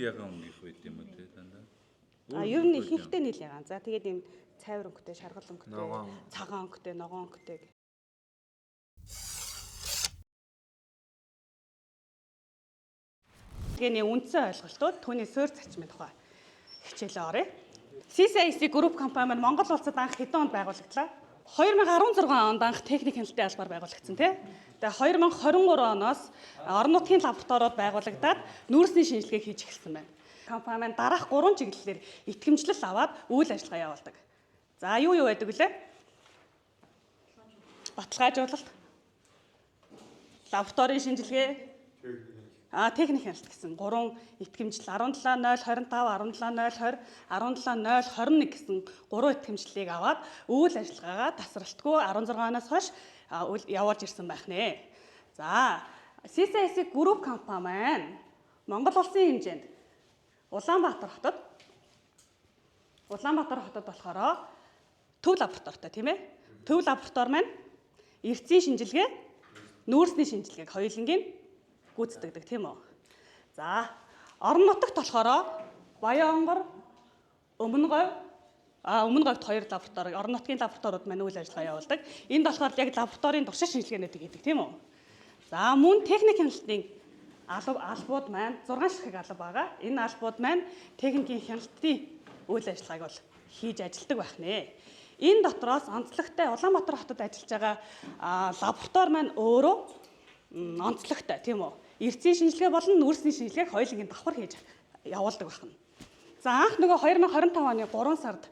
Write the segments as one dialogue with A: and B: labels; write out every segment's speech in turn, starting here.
A: ягаан өнгөх байт юм уу те дандаа.
B: Ер нь ихэнхдээ нийл ягаан. За тэгээд ийм цайвар өнгөтэй, шаргал өнгөтэй, цагаан өнгөтэй, ногоон өнгөтэй. Тэгээний үндсэн ойлголтууд түүний суурь зарчмын тухай хичээлээ оръё. CCIC Group компани маань Монгол улсад анх хэдэн онд байгуулагдлаа? 2016 онд анх техник хяналтын албаар байгуулагдсан тийм. Тэгээ 2023 оноос орон нутгийн лабораториуд байгуулагдаад нүүрсний шинжилгээ хийж эхэлсэн байна. Компани маань дараах 3 чиглэлээр итгэмжлэл аваад үйл ажиллагаа явуулдаг. За юу байдаг вүлээ? Баталгаажуулалт, лабораторийн шинжилгээ, техник хяналт гэсэн 3 итгэмжлэл 17.025, 17.020, 17.021 гэсэн 3 итгэмжлэлийг аваад үйл ажиллагаагаа тасралтгүй 16 оноос хойш явуулж ирсэн байх нэ. За, CCIC Group компани маань Монгол улсын хэмжээнд Улаанбаатар хотод болохоор төв лабораторитой тийм ээ. Төв лаборатори маань эрдсийн шинжилгээ, нүүрсний шинжилгээг хоёулангийн гүйцэтгэдэг тийм үү. За, орон нутагт болохоор Баянгор, Өмнө говьд 2 лаборатори, орон нутгийн лабораториуд маань үйл ажиллагаа явуулдаг. Энд болохоор яг лабораторийн туршид шинжилгээнүүдийг хийдэг тийм үү. За, мөн техник хяналтын албууд маань 6 ширхэг алба байгаа. Энэ албууд маань техникийн хяналтын үйл ажиллагааг бол хийж ажилтдаг байх нэ. Энэ дотроос онцлогтой Улаанбаатар хотод ажиллаж байгаа лаборатори маань өөрөө онцлогтой тийм үү. Эрдсийн шинжилгээ болон нүүрсний шинжилгээг хоёулангийн давхар хийж явуулдаг байна. За анх нөгөө 2025 оны 3 сард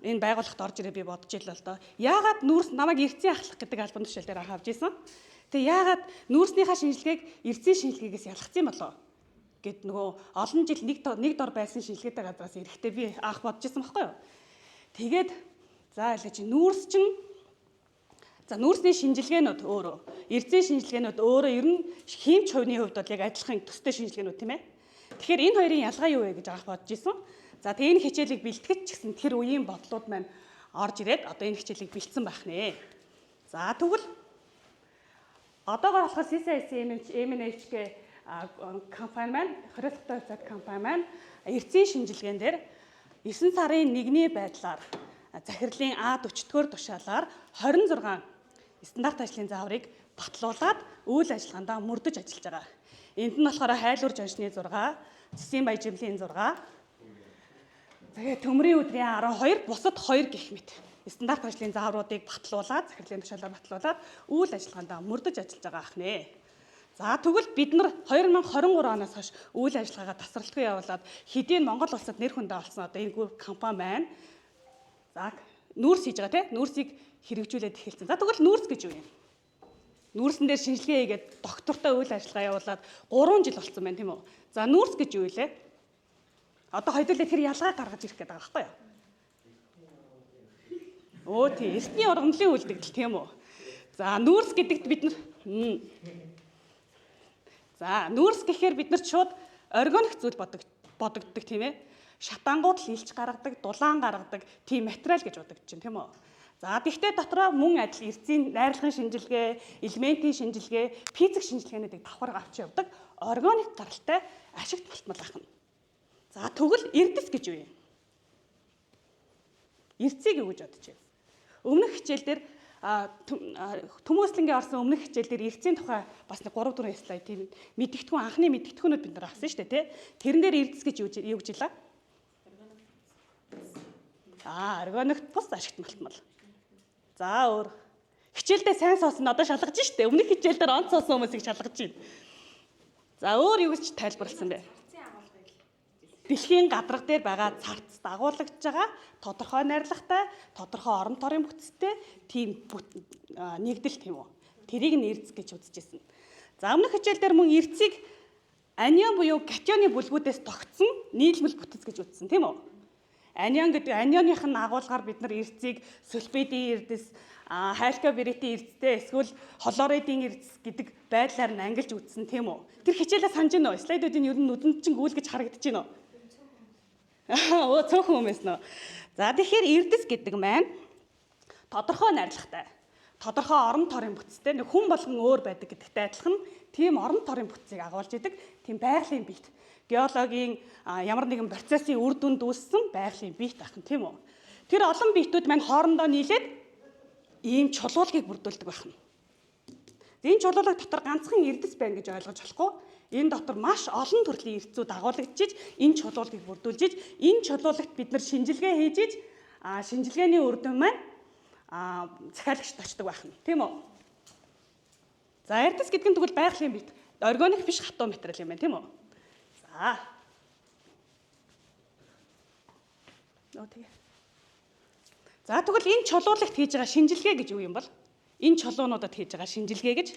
B: энэ байгууллагт орж ирээ би бодож ирлээ л доо. Яагаад нүүрс намайг эрдсийн ахлах гэдэг албан тушаал дээр авч ирсэн. Тэгээ яагаад нүүрснийхаа шинжилгээг эрдсийн шинжилгээгээс ялгацсан болов гэд нөгөө олон жил нэг дор байсан шинжилгээтэй газраас эрэхтэй би анх бодож ирсэн байхгүй юу. Тэгээд за ялаа чи нүүрс чинь нүүрсний шинжилгээнүүд өөрөө, эрдсийн шинжилгээнүүд өөрөө ер нь химч хувийн хувьд бол яг адилхан төстэй шинжилгээнүүд тийм ээ. Тэгэхээр энэ хоёрын ялгаа юу вэ гэж анх бодож исэн. За тэгээ энэ хичээлийг бэлтгэж ч гэсэн тэр үеийн бодлууд маань орж ирээд одоо энэ хичээлийг бэлдсэн байх нэ. За тэгвэл одоогоор болохоор CCIC MNHK компани маань 20 дахь компани маань эрдсийн шинжилгээн дээр 9 сарын 1-ний байдлаар захирлын А44 тушаалаар 26 стандарт ажлын зааврыг батлуулаад үйл ажиллагаандаа мөрдөж ажиллаж байгаа. Энд нь болохоор хайлуурж оншны 6, цэсийн баяжмлын 6, тэгээ төмрийн өдрийн 12, бусад 2 гэх мэт стандарт ажлын заавруудыг батлуулаад захирлын тушаалаар батлуулаад үйл ажиллагаандаа мөрдөж ажиллаж байгаа ах нэ. За тэгвэл бид нар 2023 оноос хойш үйл ажиллагаагаа тасралтгүй явуулаад хэдийн Монгол улсад нэр хүндээ олсон одоо энэ компани маань за нүүрс хийж байгаа тийм нүүрсийг хэрэгжүүлээд эхэлсэн. За тэгвэл нүүрс гэж юу юм? Нүүрсэн дээр шинжилгээ хийгээд доктортой үйл ажиллагаа явуулаад 3 жил болсон байна тийм үү? За нүүрс гэж юу вэ? Одоо хоёулаа тэр ялгаа гаргаж ирэх гэдэг байгаа байхгүй юу? Өө тийм эртний ургамлын үйлдэгдэл тийм үү? За нүүрс гэдэгт бид нар за нүүрс гэхээр бид нар шууд органик зүйл бодогддог тийм ээ. Шатангууд л илж гаргадаг, дулаан гаргадаг тийм материал гэж бодогдож байна тийм үү? За тэгтээ дотроо мөн адил эрдсийн найрлагын шинжилгээ, элементийн шинжилгээ, физик шинжилгээнүүдийг давхар авч явдаг органик гаралтай ашигт балтмал ахна. За тэгвэл эрдэс гэж юу юм? Эрдсийг юу гэж бодож байна? Өмнөх хичээлдэр Төмөөслөнгийн орсон өмнөх хичээлдэр эрдсийн тухай бас 3-4 слайд тийм мэдгэдэггүй анхны мэдгэдэггүйнүүд бид нар авсан шүү дээ тий. Тэрэн дээр эрдэс гэж юу гэж хэлээ? Органик бус ашигт балтмал. За өөр хичээлдээ сайн суусан одоо шалгаж штэ. Өмнөх хичээл дээр онц суусан хүмүүсийг шалгаж байна. За өөр юу гэж тайлбарласан бэ? Дэлхийн гадарга дээр байгаа царц дагуулж байгаа тодорхой найрлагатай, тодорхой орон тойрон бүтцтэй тийм нэгдэл тийм үү. Тэрийг нь эрдэс гэж үзэжсэн. За өмнөх хичээл дээр мөн эрдсийг анион буюу катионы бүлгүүдээс тогтсон нийлмэл бүтэц гэж үзсэн тийм үү? Анион гэдэг анионных нь агуулгаар бид нар эрдсийг сульфидийн эрдэс, хайлкоберитийн эрдэстэй эсвэл хлоридийн эрдэс гэдэг байдлаар нь ангилж үзсэн тийм үү? Тэр хичээлээ санаж байна уу? Слайдуудын ер нь нүдэнд чинь гүйлгэж харагдаж байна уу? Оо цөөхөн хүмүүс нөө. За тэгэхээр эрдэс гэдэг маань тодорхой найрлагатай, тодорхой орон тойрон бүтцтэй хүн болгон өөр байдаг гэдэгтэй адилхан тийм орон тойрон бүтцийг агуулж идэг тийм байгалийн бэлт. геологийн ямар нэгэн процессын үр дүнд үүссэн байгалийн биет ахын тийм үү. Тэр олон биетүүд маань хоорондоо нийлээд ийм чулуулгыг бүрдүүлдэг байна. Энэ чулуулга дотор ганцхан эрдэс байна гэж ойлгож болохгүй. Энэ дотор маш олон төрлийн эрдцүүд агуулгадчиж, энэ чулуулгыг бүрдүүлж, энэ чулуулагт бид нар шинжилгээ хийж, шинжилгээний үр дүн маань захиалагчд очдог байна. Тийм үү? За эрдэс гэдэг нь тэгвэл байгалийн биет. Органик биш хатуу материал юм байна, тийм үү? За. За тэгвэл энэ чулуулагт хийж байгаа шинжилгээ гэж юу юм бол? Энэ чулуунуудад хийж байгаа шинжилгээ гэж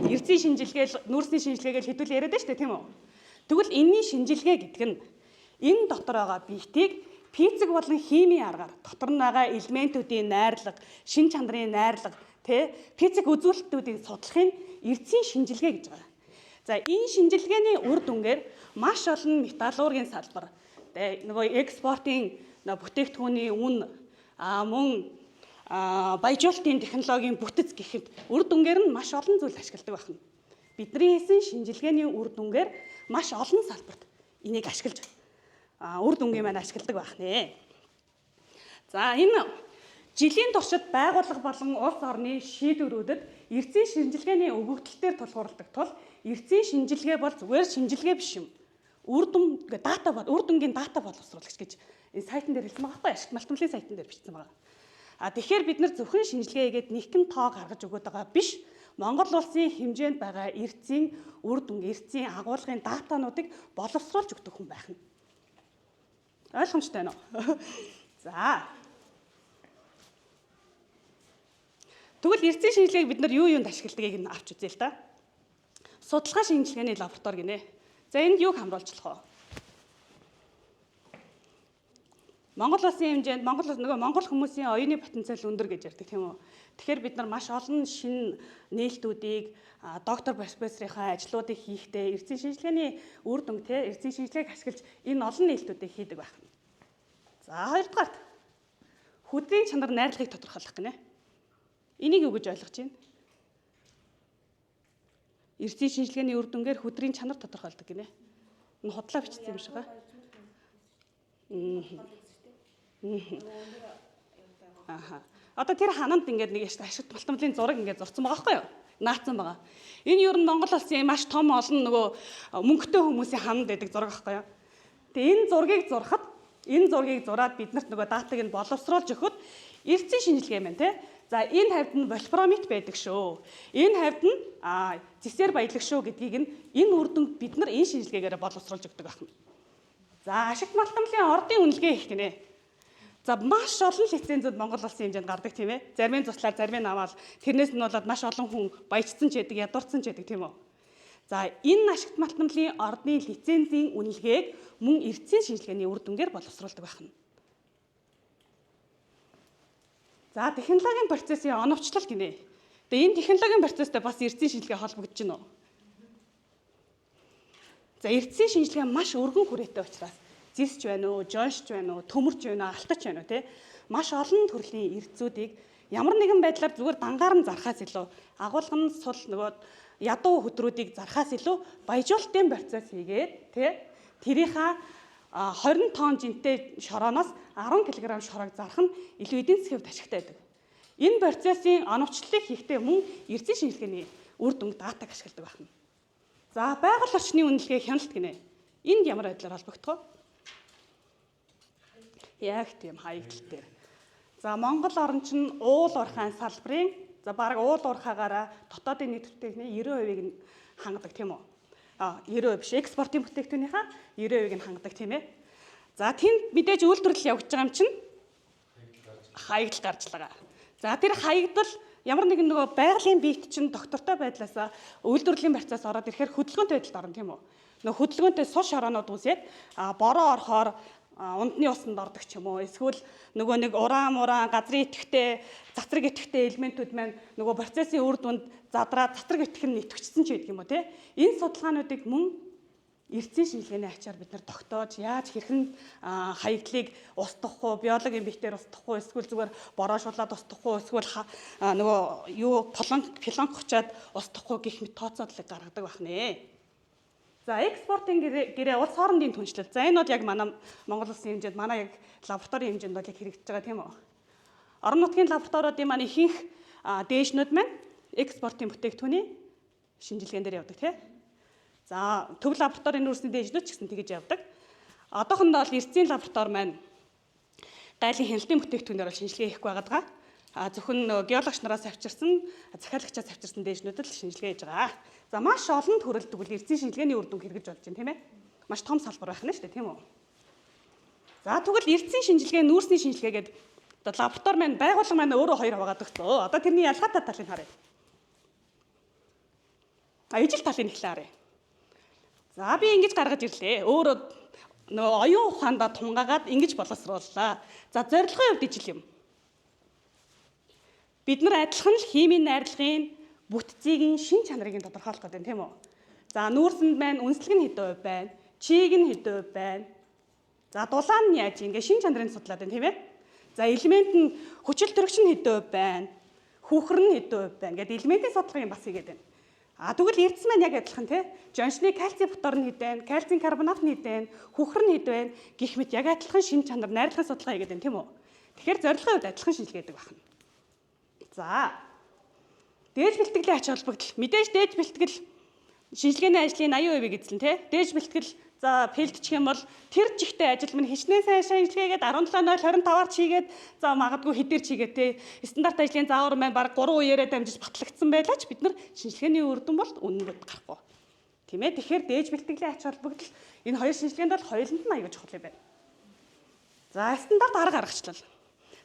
B: эрдсийн шинжилгээ, нүүрсний шинжилгээ гэж хэдүүл яриад байна шүү дээ, тийм үү? Тэгвэл энэний шинжилгээ гэдэг нь энэ дотор байгаа биетийг физик болон химийн аргаар дотор нь байгаа элементүүдийн найрлага, шин чанарын найрлага, физик үзүүлэлтүүдийг судлахын эрдсийн шинжилгээ гэж байгаа. За энэ шинжилгээний үр дүнгээр маш олон металлургийн салбар, нөгөө экспортын бүтээгдэхүүний үн, мөн баяжуулалтын технологийн бүтэц гэхэд үр дүнгээр нь маш олон зүйл ашигладаг байна. Бидний хийсэн шинжилгээний үр дүнгээр маш олон салбарт энийг ашиглаж үр дүнгийн маань ашигладаг байна. За энэ жилийн туршид байгууллага болон улс орны шийдвэрүүдэд эрдсийн шинжилгээний өгөгдөлтөөр тулгуурладаг тул эрдсийн шинжилгээ бол зүгээр шинжилгээ биш юм. Үр дүнгийн дата боловсруулагч гэж энэ сайтн дээр хэлсэн байгаа байхгүй, ашигт малтмлын сайтн дээр бичсэн байгаа. Тэгэхээр бид нар зөвхөн шинжилгээгээд нэгэн тоо гаргаж өгöd байгаа биш. Монгол улсын хэмжээнд байгаа эрдсийн үр дүн, эрдсийн агуулгын датануудыг боловсруулж өгдөг хүн байх нь. Ойлгомжтой байна уу? За. Тэгвэл эрдсийн шинжилгээг бид нар юунд ашигладгийг нь авч үзье л да. Судалгаа шинжилгээний лаборатори гинэ. За энд юуг хамруулж болох вэ? Монгол улсын хэмжээнд Монгол хүмүүсийн оюуны потенциал өндөр гэж ярьдаг тийм үү. Тэгэхээр бид нар маш олон шинэ нээлтүүдийг доктор профессорынхаа ажлуудыг хийхдээ эрдсийн шинжилгээний үр дүн эрдсийн шинжилгээг ашиглаж энэ олон нээлтүүдийг хийдэг байна. За хоёрдугаарт хөдрийн чанар найрлагыг тодорхойлох гинэ. Энийг юу гэж ойлгож байна? Эрдсийн шинжилгээний үр дүнгээр хөдрийн чанар тодорхойлдог гинэ. Энэ худлаа бичсэн юм шиг байгаа. Одоо тэр хананд ингээд нэг ашигт малтмлын зураг ингээд зурсан байгаа байхгүй юу? Наацсан байгаа. Энэ юу н Монгол улсын маш том олон нөгөө мөнгөтэй хүмүүсийн хананд байдаг зураг байхгүй юу? Тэгээ энэ зургийг зураад биднэрт нөгөө датаг нь боловсруулж өгөхөд эрдсийн шинжилгээ маань тий. За энэ хавьд нь вольфрамит байдаг шүү. Энэ хавьд нь зэсээр баялаг шүү гэдгийг нь энэ үр дүнд бид нар энэ шинжилгээгээр боловсруулж өгдөг байна. За ашигт малтмлын ордын үнэлгээ хийх гинэ. За маш олон лицензүүд Монгол улсын хэмжээнд гардаг тийм ээ. Зарим нь туслаар, зарим нь аваад тэрнээс нь болоод маш олон хүн баяжсан ч байдаг, ядуурсан ч байдаг тийм үү. За энэ ашигт малтмлын ордны лицензийн үнэлгээг мөн эрдсийн шинжилгээний үр дүнгээр боловсруулдаг байна. За технологийн процессын оновчлол гинэ. Тэгээ энэ технологийн процесстэй бас эрдсийн шинжилгээ холбогдож байна уу? За эрдсийн шинжилгээ маш өргөн хүрээтэй учраас зисч байна уу, жоншч байна уу, төмөрч байна уу, алтач байна уу тий. Маш олон төрлийн эрдцүүдийг ямар нэгэн байдлаар зүгээр дангаар нь зархаас илүү агуулга нь сул нөгөө ядуу хөдрүүдийг зархаас илүү баяжуулалтын процесс хийгээд тий. Тэрийнхаа 20 тонн жинтэй шорооноос 10 кг шороог зарах нь илүү эдийн засгийн хувьд ашигтай байдаг. Энэ процессын оновчлолыг хийхдээ мөн эрдсийн шинжилгээний үр дүнг датаг ашигладаг байна. За байгаль орчны үнэлгээ хяналт гинэ. Энд ямар байдлаар холбогдох вэ? Яг тийм хаягдал дээр. За Монгол орн чинь уул уурхайн салбарын баг уул уурхаагаараа дотоодын нийт бүтээгдэхүүний 90%-ийг нь хангадаг тийм үү? 90% биш, экспортын бүтээгдэхүүнийхаа 90%-ийг нь хангадаг тийм ээ. За тэнд мэдээж үйлдвэрлэл явагдаж байгаа юм чинь хаягдал гарч байгаа. За тэр хаягдал ямар нэгэн нөгөө байгалийн биет чинь доктортой байдлаасаа үйлдвэрлэлийн процесс ороод ирэхээр хөдөлгөөнтэй байдалд орно тийм үү? Нөгөө хөдөлгөөнтэй сул шороонууд үсээд бороо орохоор ундны усанд ордог ч юм уу. Эсвэл нөгөө нэг уран газрын идэвхтэй, цацраг идэвхтэй элементүүд маань нөгөө процессын үр дүнд задраад цацраг идэвх нь идэвхжсэн ч байдаг юм уу тий. Энэ судалгаануудыг мөн эрдсийн шинжилгээний ачаар бид нар тогтоож яаж хэрхэн хаягдлыг устгах уу, биологийн биетээр устгах уу, эсвэл зүгээр бороо шулаад устгах уу, эсвэл нөгөө юу пилонк хочаад устгах уу гэх мэт тооцоодлыг гаргадаг байна. За экспортын гэрээ улс хоорондын түншлэл. За энэ бол яг манай Монгол улсын хэмжээнд манай яг лабораторийн хэмжээнд бол яг хэрэгжиж байгаа тийм үү? Орон нутгийн лабораториудын маань ихэнх дээшнүүд маань экспортын бүтээгдэхүүний шинжилгээнд дээр явдаг тийм. За төв лабораторийн нүүрсний дээшнүүд ч гэсэн тэгэж явдаг. Одоохондоо бол эрдэнийн лаборатори маань гайлын хяналтын бүтээгдэхүүнээр бол шинжилгээ хийхгүй байгаа. Зөвхөн геологч нараас авчирсан, захиалагчаас авчирсан дээшнүүдэд л шинжилгээ хийж байгаа. За маш олон төрөл тэгвэл эрдэнийн шинжилгээний үр дүн хэрэгж болж байна тийм ээ. Маш том салбар байх нь шүү дээ тийм үү. За тэгвэл эрдэнийн шинжилгээ, нүүрсний шинжилгээ гэдэг лаборатори маань байгууллага маань өөрөө хоёр хуваагаад өгсөн. Одоо тэрний ялгаатай талыг харъя. Ижил талын эхлээ харъя. За би ингэж гаргаж ирлээ. Өөрөө нөгөө оюун ухаандаа тунгаагаад ингэж боловсрууллаа. За зорилгын хувьд ижил юм. Бид нар адилхан л химийн найрлагын бүтцийн шин чанарыг тодорхойлох гэдэг тийм үү? За нүүрсэнд маань үнслэг нь хэдэн хувь байна? Чийг нь хэдэн хувь байна? За дулаан нь яаж ингэ шин чанарыг судлаад байна тийм ээ? За элемент нь хүчил төрөгч нь хэдэн хувь байна? Хүүхэр нь хэдэн хувь байна гэдэг элементийн судалгааг бас хийгээд байна. Тэгвэл эрдэс маань яг адилхан тийм. Жончны кальци фотор нь хэдэн, кальцийн карбонат нь хэдэн, хүүхэр нь хэдэн байна гэх мэт яг адилхан шин чанар найрлагын судалгаа хийгээд байна тийм үү? Тэгэхээр зорилгын хувьд адилхан шинжилгээ гэдэг байна. За дээж бэлтгэлийн ач холбогдол. Мэдээж дээж бэлтгэл шинжилгээний ажлын 80% эзлэн тий. Дээж бэлтгэл за филдчих юм бол тэр жигтэй ажил минь хичнээн сайн шинжилгээгээд 17.025-аар чийгээд за магадгүй хэдээр чийгээд тий. Стандарт ажлын заавар маань баг 3 үеэрээ дамжиж батлагдсан байлаач бид нар шинжилгээний үр дүн бол үнэнүүд гарахгүй. Тийм ээ. Тэгэхээр дээж бэлтгэлийн ач холбогдол энэ хоёр шинжилгээнд бол хоёуланд нь аягүй чухал юм байна. За стандарт арга гаргачлал.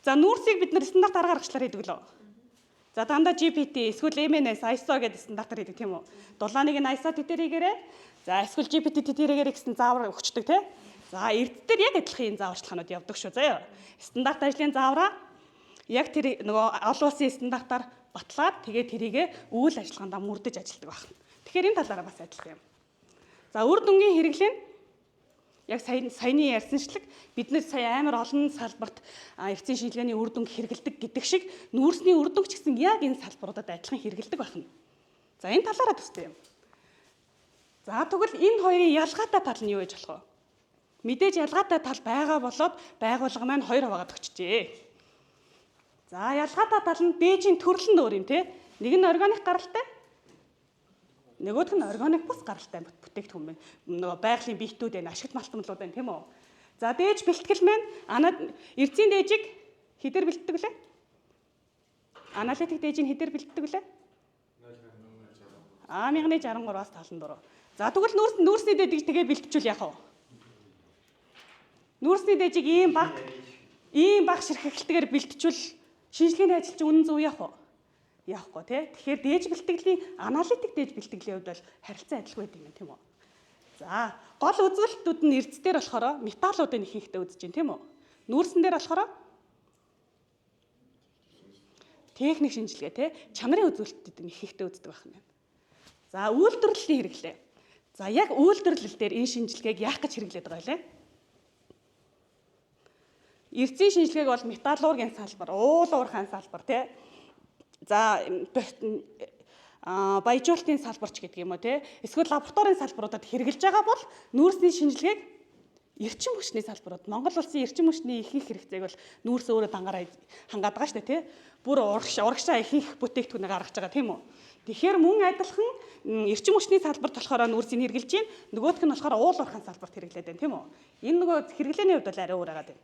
B: За нүүрсийг бид нар стандарт арга гаргачлаар хийдэг лөө. За дандаа GPT эсвэл MNS ISO гэдэг стандартаар хийдэг тийм үү? Дулааныг нь ISO тэтэрэгээрээ за эсвэл GPT тэтэрэгээрээ гэсэн заавар өгчдөг тийм. За эрддээр яг адилхан энэ зааварчилгаанууд явдаг шүү заяа. Стандарт ажлын заавраа яг тэр нөгөө олон улсын стандартаар батлаад тэгээд тэрийгэ үйл ажиллагаандаа мөрдөж ажилладаг байна. Тэгэхээр энэ талаараа бас адилхан юм. За үр дүнгийн хэрэглээ яг саяны ярьсанчлаг бид нэр сая амар олон салбарт эрдэнийн шинжилгээний үр дүнг хэрэгэлдэг гэдэг шиг нүүрсний үр дүнг ч гэсэн яг энэ салбаруудад адилхан хэрэгэлдэг байна. За энэ талаараа төстэй юм. За тэгвэл энэ хоёрын ялгаатай тал нь юу гэж болох вэ? Мэдээж ялгаатай тал байгаа болоод байгууллага маань хоёр хуваагаад өгчжээ. За ялгаатай тал нь дээжийн төрөл нь өөр юм те. Нэг нь органик гаралтай, нөгөөх нь органик бус гаралтай бүтээгдэхүүн байна. Нөгөө байгалийн биетүүд байна, ашигт малтмалууд байна тийм үү? За дээж бэлтгэл маань эрдэнийн дээжийг хэдээр бэлтдэг лээ? Аналитик дээжийг хэдээр бэлтдэг лээ? 1063-аас 74. За тэгвэл нүүрсний дээжийг тэгээ бэлтжүүл яах вэ? Нүүрсний дээжийг ийм баг ширхэгдэлтэйгээр бэлтжүүл шинжилгээний ажил чинь үнэн зөв яах вэ? Явахгүй тий. Тэгэхээр дээж бэлтгэлийн аналитик дээж бэлтгэлийн хувьд бол харилцан адилгүй байдаг юм тийм үү? За, гол үзүүлэлтүүд нь эрдцээр болохоор металлуудын ихэнхдээ үзэж байна тийм үү? Нүүрсэн дээр болохоор техник шинжилгээ тий, чанарын үзүүлэлтүүд нь ихэнхдээ үздэг байна. За, үйлдвэрлэлийн хэрэглээ. За, яг үйлдвэрлэл дээр энэ шинжилгээг яах гэж хэрэглээд байгаа вэ? Эрдцийн шинжилгээг бол металлургийн салбар, уул уурхайн салбар тий. За баяжуулалтын салбарч гэдэг юм уу те эсвэл лабораторийн салбаруудад хэрэгжилж байгаа бол нүүрсний шинжилгээг эрчим хүчний салбарууд Монгол улсын эрчим хүчний ихэнх хэрэгцээг бол нүүрс өөрөө хангаад байгаа шүү дээ те бүр урагшаа ихэнх бүтээгдэхүүнээ гаргаж байгаа тийм үү тэгэхээр мөн адилхан эрчим хүчний салбарт болохоор нүүрсийг хэрэгжилж байна нөгөөх нь болохоор уул уурхайн салбарт хэрэглээд байна тийм үү энэ нөгөө хэрэглээний хувьд бол арай өөр байгаа юм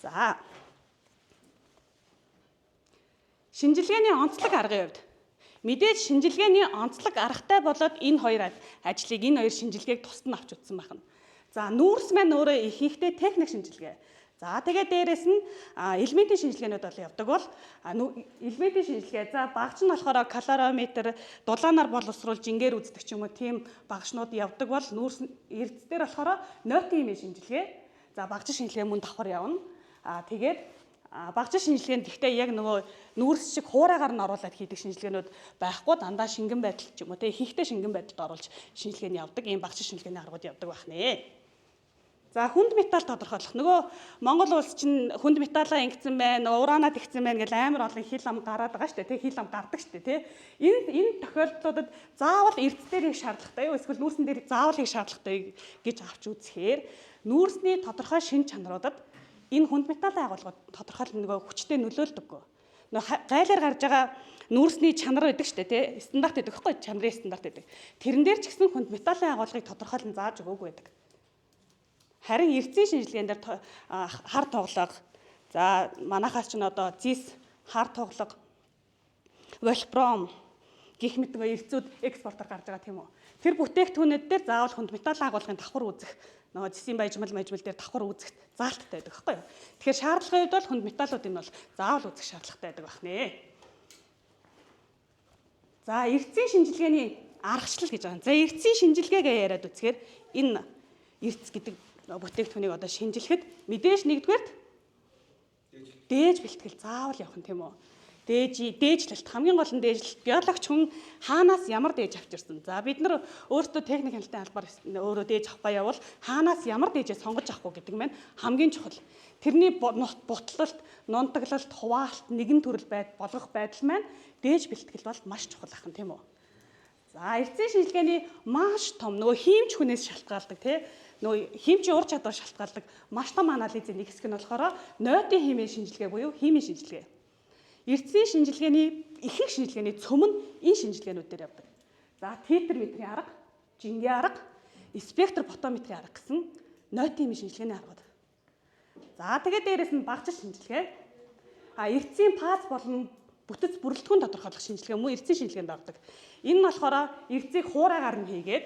B: за шинжилгээний онцлог аргын хувьд мэдээж шинжилгээний онцлог аргатай болоод энэ хоёр ажлыг энэ хоёр шинжилгээг тусад нь авч үзсэн байна. За нүүрс маань өөрөө ихэнхдээ техник шинжилгээ. За тэгээд дээрэс нь элементийн шинжилгээнүүд бол явдаг бол элементийн шинжилгээ за багч нь болохоор калориметр дулаанаар боловсруулж ингээр үздэг ч юм уу тийм багшнууд явдаг бол нүүрс эрдцээр болохоор ноотын шинжилгээ. За багч шинжилгээ мөн давхар явна. Тэгээд багц шинжилгээнд гэхдээ яг нөгөө нүүрс шиг хуурайгаар нь оруулаад хийдэг шинжилгээнүүд байхгүй дандаа шингэн байдал ч юм уу те ихэнхдээ шингэн байдалд оруулж шинжилгээний явдаг ийм багц шинжилгээний аргууд явдаг байх нэ. За хүнд металл тодорхойлох. Нөгөө Монгол улс чинь хүнд металлаа ингэсэн байна, уранаад ихсэн байна гэж амар олон хил ам гараад байгаа шүү дээ. Хил ам гардаг шүү дээ. Энэ тохиолдлуудад заавал эрдэс дээр их шаардлагатай юу? Эсвэл нүүрсэн дээр заавал их шаардлагатай гэж авч үзэхээр нүүрсний тодорхой шин чанаруудад энэ хүнд металлын агуулгууд тодорхойлол нөгөө хүчтэй нөлөөлдөггүй. Нөгөө гайлаар гарч байгаа нүүрсний чанар байдаг шүү дээ. Стандарт байдаг хэвгүй чанарын стандарт байдаг. Тэрэн дээр ч гэсэн хүнд металлын агуулгыг тодорхойлон зааж өгөөгүй байдаг. Харин эрдэнэ шинжилгээнд дээр хар тоглог, за манайхаас ч н одоо зис, хар тоглог, вольфрам гэх мэт эрдцүүд экспортоор гарч байгаа тийм үү. Тэр бүтээгдэхүүнүүд дээр заавал хүнд металлын агуулгын давхар үзэх, нөгөө зэсийн баяжмал дээр давхар үзэх заалттай байдаг байхгүй юу. Тэгэхээр шаардлагын үед бол хүнд металлуудыг нь бол заавал үзэх шаардлагатай байдаг байна. За эрдэнэ шинжилгээний аргачлал гэж байгаа. За эрдэнэ шинжилгээгээ яриад үзэхээр энэ эрдэс гэдэг бүтээгдэхүүнийг одоо шинжилэхэд мэдээж нэгдүгээр дээж бэлтгэл заавал явах нь тийм үү. Дээжлэлт хамгийн гол нь дээжлэлт. Биологч хүн хаанаас ямар дээж авч ирсэн. За бид нар өөрсдөө техник хяналтын албаар өөрөө дээж авахгүй явал хаанаас ямар дээжээ сонгож авахгүй гэдэг нь хамгийн чухал. Тэрний бутлалт, нунтаглалт, хуваалт, нэгэн төрөл болгох байдал маань дээж бэлтгэл бол маш чухал ахын тийм үү. За эрдэнэ шинжилгээний маш том нөгөө хиймч хүнээс шалтгаалдаг тийм нөгөө хиймчийн ур чадвар шалтгаалдаг маш том анализын нэг хэсэг нь болохоор нойтын химийн шинжилгээ буюу химийн шинжилгээ. Эрдэнэ шинжилгээний ихэнх шинжилгээний цөм нь энэ шинжилгээнүүд дээр явдаг. За тетерметрийн арга, жингийн арга, спектрофотометрийн арга гэсэн нойтын химийн шинжилгээний аргууд. За тэгээд дээрэс нь багжил шинжилгээ. Эрдэнэ фаз болон бүтэц бүрэлдэхүүн тодорхойлох шинжилгээ мөн эрдэнэ шинжилгээнд ордог. Энэ нь болохоор эрдцийг хуурайгаар нь хийгээд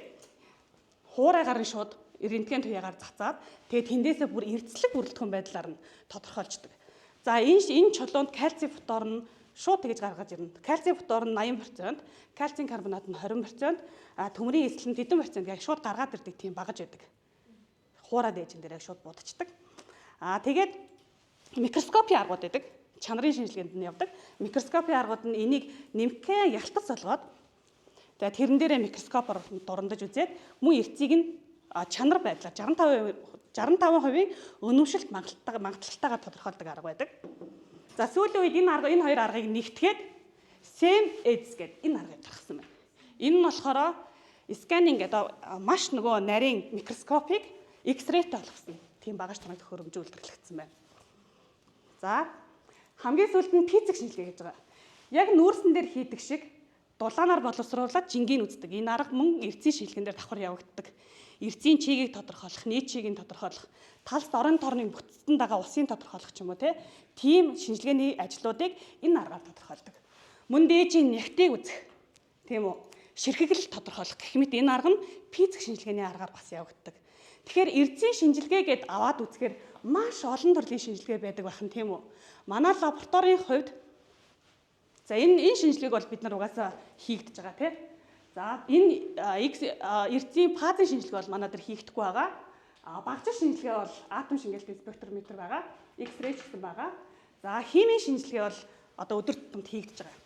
B: хуурайгаар нь шууд рентген туяагаар цацаад тэгээд тэндээсээ бүр эрдэслэг бүрэлдэхүүн байдлаар нь тодорхойлждаг. За энэ чулуунд кальций фотор нь шууд тэгж гаргаж ирнэ. Кальций фотор нь 80%, кальцийн карбонат нь 20%, төмрийн эсэл нь хэдэн процент яг шууд гаргаад ирдэг тийм багаж байдаг. Хуураад ээжин дээр яг шууд будчихдаг. Тэгээд микроскопийн аргууд байдаг. Чанарын шинжилгээнд нь явдаг. Микроскопийн аргууд нь энийг нэмхэн ялтас болгоод за тэрэн дээрээ микроскопоор дурандаж үзээд мөн эрдцийг нь чанар байдлаар 65% өнөмшөлт магадлалтайгаар тодорхойлдог арга байдаг. За сүүлийн үед энэ хоёр аргыг нэгтгээд SEM-EDS гэдэг энэ аргыг гаргасан байна. Энэ нь болохоор сканинг гэдэг маш нөгөө нарийн микроскопыг X-rayтэй болгосон. Тийм багаж томьёо төхөөрөмж үйлдвэрлэгдсэн байна. За хамгийн сүүлд нь физик шинжилгээ гэж байгаа. Яг нүүрсэн дээр хийдэг шиг дулаанаар боловсруулаад жингийг үздэг. Энэ арга мөн эрдэнэ шинжилгээнд дээр давхар явагддаг. Эрдэнэ чигийг тодорхойлох, нийт чигийг тодорхойлох, талс орон торны бүтцэн дагаа усын тодорхойлох ч юм уу тийм шинжилгээний ажлуудыг энэ аргаар тодорхойлдог. Мөн дээжийн нягтыг үзэх. Тийм үү? Ширхэгэл тодорхойлох гэх мэт энэ арга нь физик шинжилгээний аргаар бас явагддаг. Тэгэхээр эрдэнэ шинжилгээгээд аваад үзэхээр маш олон төрлийн шинжилгээ байдаг байна тийм үү? Манай лабораторийн хувьд за энэ шинжилгээг бол бид нар угаасаа хийгдэж байгаа тийм. За энэ эрдэнэ фазын шинжилгээ бол манай дээр хийгдэхгүй байгаа. Багжил шинжилгээ бол атом шингэлтийн спектрометр байгаа. X-ray гэсэн байгаа. За химийн шинжилгээ бол одоо өдөр тутамд хийгдэж байгаа.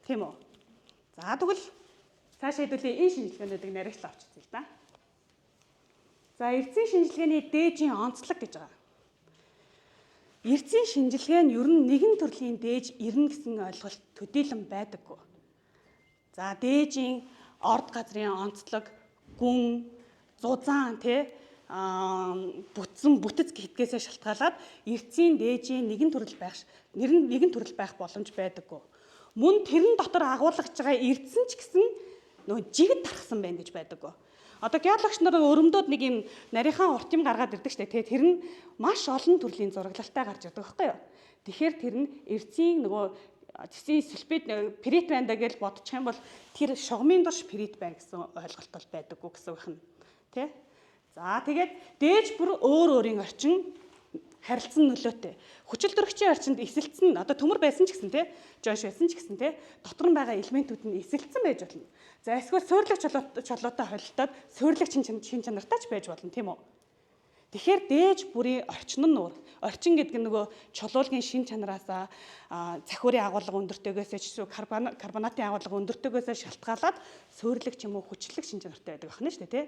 B: Тийм үү? За тэгвэл цаашаа хэдүүлээ энэ шинжилгээнүүдийг нарийнчлаа авчихъя л да. За эрдэнэ шинжилгээний дээжийн онцлог гэж байгаа. Эрдэнэ шинжилгээ нь ер нь нэгэн төрлийн дээж ирнэ гэсэн ойлголт төдийлөн байдаггүй. За дээжийн орд газрын онцлог, гүн, зузаан бүтэц гэдгээсээ шалтгаалаад эрдэнэ дээжийн нэгэн төрөл байх боломж байдаггүй. Мөн тэрэн дотор агуулгаж байгаа эрдсэн ч гэсэн нөгөө жигд тархсан байна гэж байдаггүй. Одоо геологч нар өрөмдөөд нэг юм нарийнхаа урт юм гаргаад ирдэг штэ тий. Тэр нь маш олон төрлийн зураглалтай гарч ирдэг байхгүй юу? Тэгэхээр тэр нь эрдсийн нөгөө зэсийн сульфид перит байна гэж бодчих юм бол тэр шугамын дорш перит байна гэсэн ойлголт бол байдаггүй гэсэн үг нь тий. За тэгээд дээж бүр өөр өөрийн орчин харилцан нөлөөтэй. Хүчил төрөгчийн орчинд эсэлцэн одоо төмөр байсан ч гэсэн тий, жойш байсан ч гэсэн тий, дотор нь байгаа элементүүд нь эсэлцэн байж болно. За эсвэл суйрлаг чулуутай холилдоод суйрлаг шин чанартай ч байж болно тийм үү. Тэгэхээр дээж бүрийн орчин нь нуур. Орчин гэдэг нь нөгөө чулуулгын шин чанараасаа цахиурын агуулга өндөртэйгээс ч карбонатын агуулга өндөртэйгээс шалтгаалаад суйрлаг ч юм уу хүчлэг шин чанартай байдаг байна шүү дээ тий.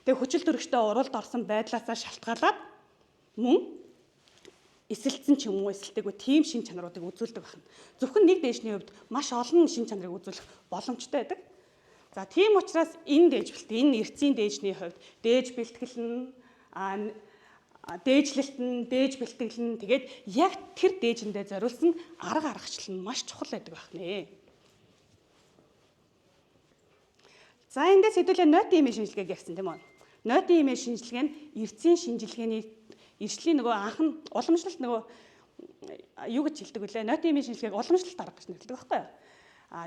B: Тэгээ хүчил төрөгчтэй уралд орсон байдлаасаа шалтгаалаад мөн эсэлцэн ч юм уу эсэлтэйгүй тийм шин чанаруудыг үзүүлдэг байна. Зөвхөн нэг дээшний хувьд маш олон шин чанарыг үзүүлэх боломжтой байдаг. За тийм учраас энэ дээж бэлтгэл, энэ эрцийн дээжний хувьд дээж бэлтгэл нь дээжлэлт нь, дээж бэлтгэл нь тэгээд яг тэр дээжиндээ зориулсан арга аргачлал нь маш чухал байдаг байна. За эндээс хэдүүлээ нойтын имийн шинжилгээг ярьсан тийм үү? Нойтын имийн шинжилгээ нь эрцийн шинжилгээний иршлийн нөгөө анхан уламжлалт нөгөө юу гэж хэлдэг вүлээ? Нойтын имийн шинжилгээг уламжлалт арга гэж нэрлэдэг байхгүй юу?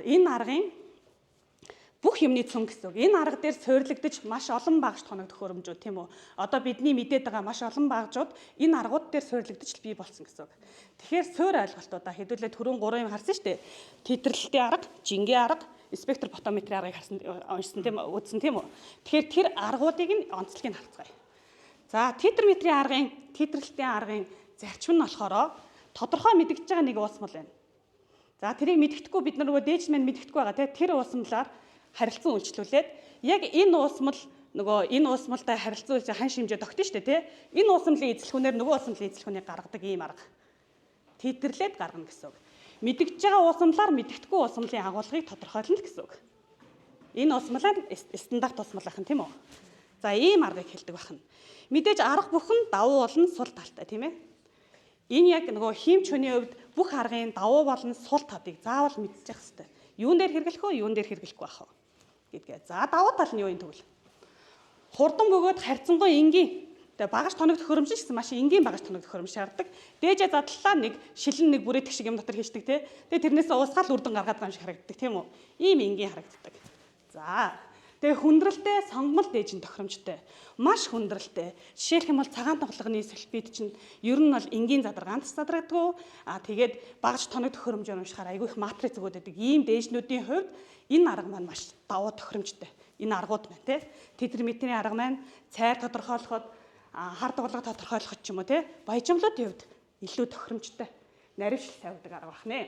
B: Энэ аргын бүх юмны цөм гэсэн үг. Энэ арга дээр суйрлагдаж маш олон багш тоног төхөөрөмжүүд тийм үү? Одоо бидний мэдээд байгаа маш олон багжууд энэ аргууд дээр суйрлагдаж бий болсон гэсэн үг. Тэгэхээр суур ойлголтуудаа хэдүүлээ түрүүн 3 юм харсан шүү дээ. Титрэлтийн арга, жингийн арга, спектропотометрийн аргыг харсан уншсан тийм үү? Үзсэн тийм үү? Тэгэхээр тэр аргуудыг нь онцлогийг харцгаая. За титрометрийн титрэлтийн аргын зарчим нь болохоор тодорхой мэдэгдэж байгаа нэг уусмал байна. За тэрийг мэдгэдэхгүй бид нар нөгөө дээж мэн мэдгэдэхгүй байгаа тийм тэр уусмалаар харилцан үйлчлүүлээд яг энэ уусмал нөгөө энэ уусмалтай харилцан үйлч хан шимжээ тогтно шүү дээ тийм энэ уусмлын эзлэхүүнээр нөгөө уусмлын эзлэхүүнийг гаргадаг ийм арга титрлээд гаргана гэсэн үг. Мэдэгдэж байгаа уусмалаар мэдгэдэхгүй уусмлын агуулгыг тодорхойлно гэсэн үг. Энэ уусмалаар стандарт уусмал байх нь тийм үү? За ийм аргыг хэлдэг байна. Мэдээж арга бүхэн давуу болон сул талтай тийм ээ. Энэ яг нөгөө хиймч хүний хувьд бүх аргын давуу болон сул талыг заавал мэдчих хэрэгтэй. Юун дээр хэрэглэх вэ? Юун дээр хэрэглэхгүй байх вэ? Гэдгээ. За давуу тал нь юу юм тэгвэл? Хурдан бөгөөд харьцангуй энгийн. Тэгээ багаж тоног төхөөрөмж гэсэн маш энгийн багаж тоног төхөөрөмж шаарддаг. Дээжээ задлаа нэг шилэн нэг бүрээдэх шиг юм дотор хийждэг тий. Тэгээ тэрнээс уусгаал үрдэн гаргаад байгаа юм шиг харагддаг тийм үү? Ийм энгийн харагддаг. За тэгээ хүндрэлтэй сонгомл дээж нь тохиромжтой. Маш хүндрэлтэй. Жишээлх юм бол цагаан тоглогын сульфид чинь ер нь бол энгийн задаргаанд задрагддаг. Тэгээд багаж тоног төхөөрөмжөөр уншихаар айгүй их матриц өгöd байдаг. Ийм дээжнүүдийн хувьд энэ арга маань маш давуу тохиромжтой. Энэ аргууд байна тий. Титрометрийн арга маань цайр тодорхойлоход хар дугалга тодорхойлоход ч юм уу тий. Баяжмлуудын хувьд илүү тохиромжтой. Нарившил тавьдаг арга байна.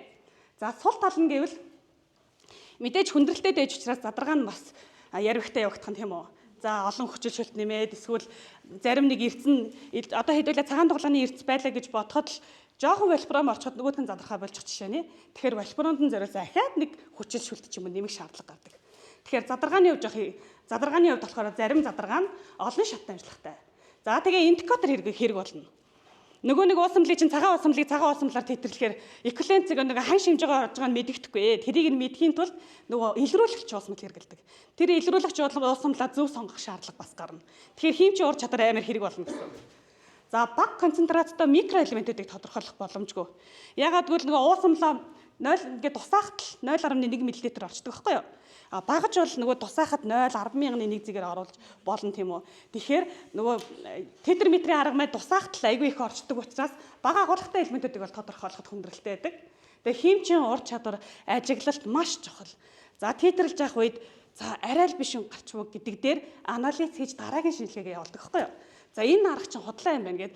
B: За сул тал нь гэвэл мэдээж хүндрэлтэй дээж учраас задаргаа нь бас ярвихтай явагдах нь тийм үү. За олон хүчил шүлт нэмээд эсвэл зарим нэг эрдэс нь одоо хэдүүлээ цагаан дугалганы эрдэс байлаа гэж бодоход л жоохон вольфрам орчход нөгөөт нь задрахаа болж чадчих шээ. Тэгэхээр вольфрамд нь зориулсан ахаад нэг хүчил шүлт ч юм уу нэмэх шаардлага гардаг. Тэгэхээр задаргааны хувьд болохоор зарим задаргаа нь олон шаттай амжилттай. За тэгээ индикатор хэрэг болно. Нөгөө нэг уусамлыг чинь цагаан уусамлаар титрлэхээр эквиваленцийг нэг хан шимжээгээр орж байгааг нь мэддэхгүй. Тэрийг нь мэдхийн тулд нөгөө илрүүлэгч уусмал хэрэгэлдэг. Тэр илрүүлэгч уусамлаа зөв сонгох шаардлага бас гарна. Тэгэхээр хиймчийн ур чадвар амар хэрэг болно гэсэн. За бага концентрацтай микроэлементүүдийг тодорхойлох боломжгүй. Ягаад гэвэл нөгөө уусамлаа 0 ингээд тусаахад 0.1 мл орчдөг байхгүй юу? Багаж бол нөгөө тусаахад 0.10,000-1 зэгээр оруулж болно тийм үү. Тэгэхээр нөгөө тетраметрийн арга маань тусаахад л айгүй их орчдөг учраас бага агуулгатай элементүүдийг бол тодорхойлоход хүндрэлтэй байдаг. Тэгээ хиймчийн ур чадвар ажиглалт маш чухал. За титрлж явах үед за арай л биш юм гарчмаг гэдэг дээр анализ хийж дараагийн шинжилгээгээ явуулдаг байхгүй юу. За энэ арга чинь худлаа юм байна гэд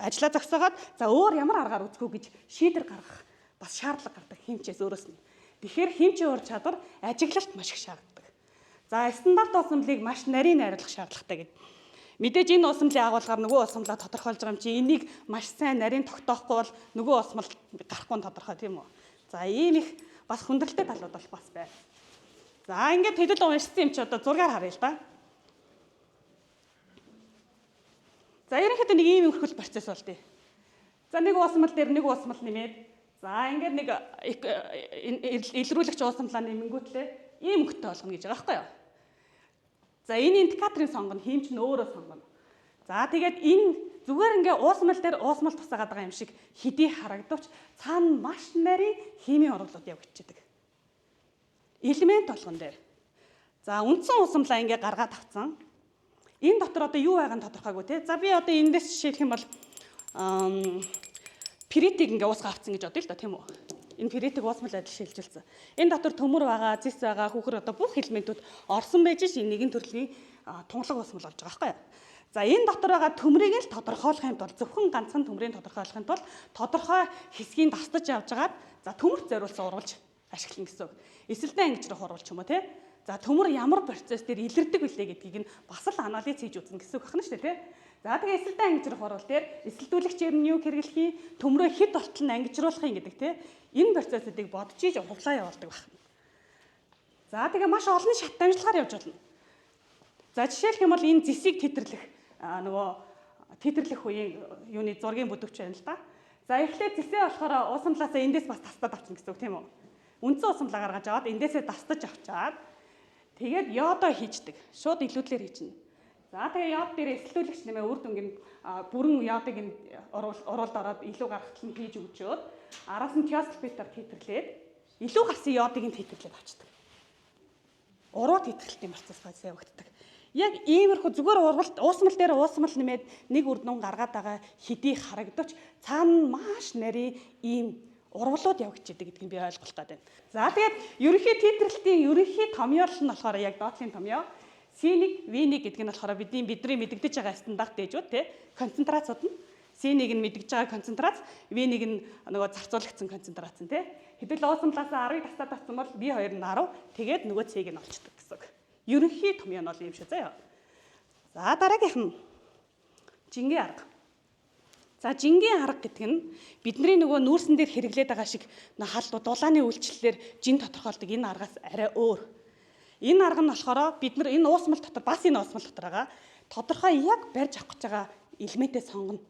B: ажиллаа зогсоогоод за өөр ямар аргаар үзэх үү гэж шийдвэр гаргах бас шаардлага гардаг хиймчээс өөрөөс нь. Тэгэхээр хиймчийн ур чадвар ажиглалт маш их шаарддаг. За стандарт уусамлыг маш нарийн найруулах шаардлагатай гэдэг. Мэдээж энэ уусамлын агуулгаар нөгөө уусамлаа тодорхойлж байгаа юм чи энийг маш сайн нарийн тогтоохгүй бол нөгөө уусмал гарахгүй тодорхой тийм үү. За ийм их бас хүндрэлтэй талууд бол бас байна. За ингээд хэдэл уншсан юм чи одоо зургаар харъя л да. За ерөнхийдөө нэг ийм өрхөл процесс болдё. За нэг уусмал дээр нэг уусмал нэмээд за ингээд нэг илрүүлэгч уусамлаа нэмэнгүүтлээ ийм өнгөтэй болгоно гэж байгаа байхгүй юу? За энэ индикаторын сонгоно хиймч нь өөрөө сонгоно. За тэгээд энэ зүгээр ингээ уусмал дээр уусмал тусаагаад байгаа юм шиг хэдий харагдавч цаана маш нарийн химийн орлууд явагдчихдаг. Элемент болгон дээр. За үндсэн уусамлаа ингээ гаргаад авцсан. Энэ дотор одоо юу байгааг нь тодорхойгүй тий. За би одоо эндээс жишээлх юм бол перитийг ингээ уусгаа авцсан гэж бодъё л да тийм үү. Энэ перитийг уусмал адил шилжүүлсэн. Энэ дотор төмөр байгаа, зис байгаа, хүүхэр одоо бүх элементүүд орсон байж ш энэ нэгэн төрлийн тунгалаг уусмал болж байгаа байхгүй юу. За энэ дотор байгаа төмрийг л тодорхойлохын тулд зөвхөн ганцхан төмрийг тодорхойлохын тулд тодорхой хэсгийг дастаж явж агаад за төмөрт зориулсан урвалж ашиглана гэсэн үг. Эсэлтэн ангиж руу хуруулж юм уу тий. За төмөр ямар процесс дээр илэрдэг вүлээ гэдгийг нь бас л анализ хийж үзнэ гэсэн үг байна шүү дээ, тий. За тэгээ эсэлдэн ангижрах орвол дээр эсэлдүүлэгч ер нь юу хэрэглэхийн, төмрөө хэд болтол нь ангижруулахын гэдэг тий. Энэ процессыг бодож ийж хуглаа явуулдаг байна. За тэгээ маш олон шат дамжлагаар явж болно. За жишээлх юм бол энэ зэсийг титрлэх титрлэх үеийн юуны зургийн бүдэгч байна л да. За эхлээд зэсээ болохоор уусамлаасаа эндээс бас тастад авчихна гэсэн үг тийм үү? Үндсэн уусамлаа гаргаж аваад эндээсээ тастаж авчаад тэгээд йодоо хийждэг. Шууд илүүдлэр хийжнэ. За тэгээ йод дээр эсэлдүүлэгч нэмээ үр дүнгийн бүрэн йодыг нь уруулд ороод илүү гаргахтал нь хийж өгчөөд араас нь тиосфитаар титрлээд илүү гарсан йодыг нь титэрлээд авчдаг. Уруу титгэлтийн процесс сайн явагддаг. Яг иймэрхүү зүгээр уусмал дээр уусмал нэмээд нэг үрдүн гаргаад байгаа хэдий харагдавч цаана маш нарийн ийм урвалууд явагдчихэдэг гэдгийг би ойлгох гээд байна. За тэгээд ерөнхий титрэлтийн ерөнхий томьёол нь болохоор яг доотлын томьёо C1, V1 гэдэг нь болохоор бидний мэдэгдэж байгаа стандарт дэжүүд тий концентрацууд нь C1 нь мэдэгдэж байгаа концентрац, V1 нь нөгөө зарцуулагдсан концентрац нь тий. Хэдүүл уусмлаас 10-ыг тастаад авсан бол V2 нь 10, тэгээд нөгөө C-г нь олчдаг гэсэн үг. Ерөнхий томьёо нь бол юм шүү заяа. За дараагийнх нь жингийн арга. За жингийн арга гэдэг нь бидний нөгөө нүүрсэн дээр хэрэглээд байгаа шиг дулааны үйлчлэлээр жин тодорхойлдог энэ аргаас арай өөр. Энэ арга нь болохоор бид нар энэ уусмал дотор бас энэ уусмал дотор байгаа тодорхой яг барьж авах гэж байгаа элементээ сонгоно.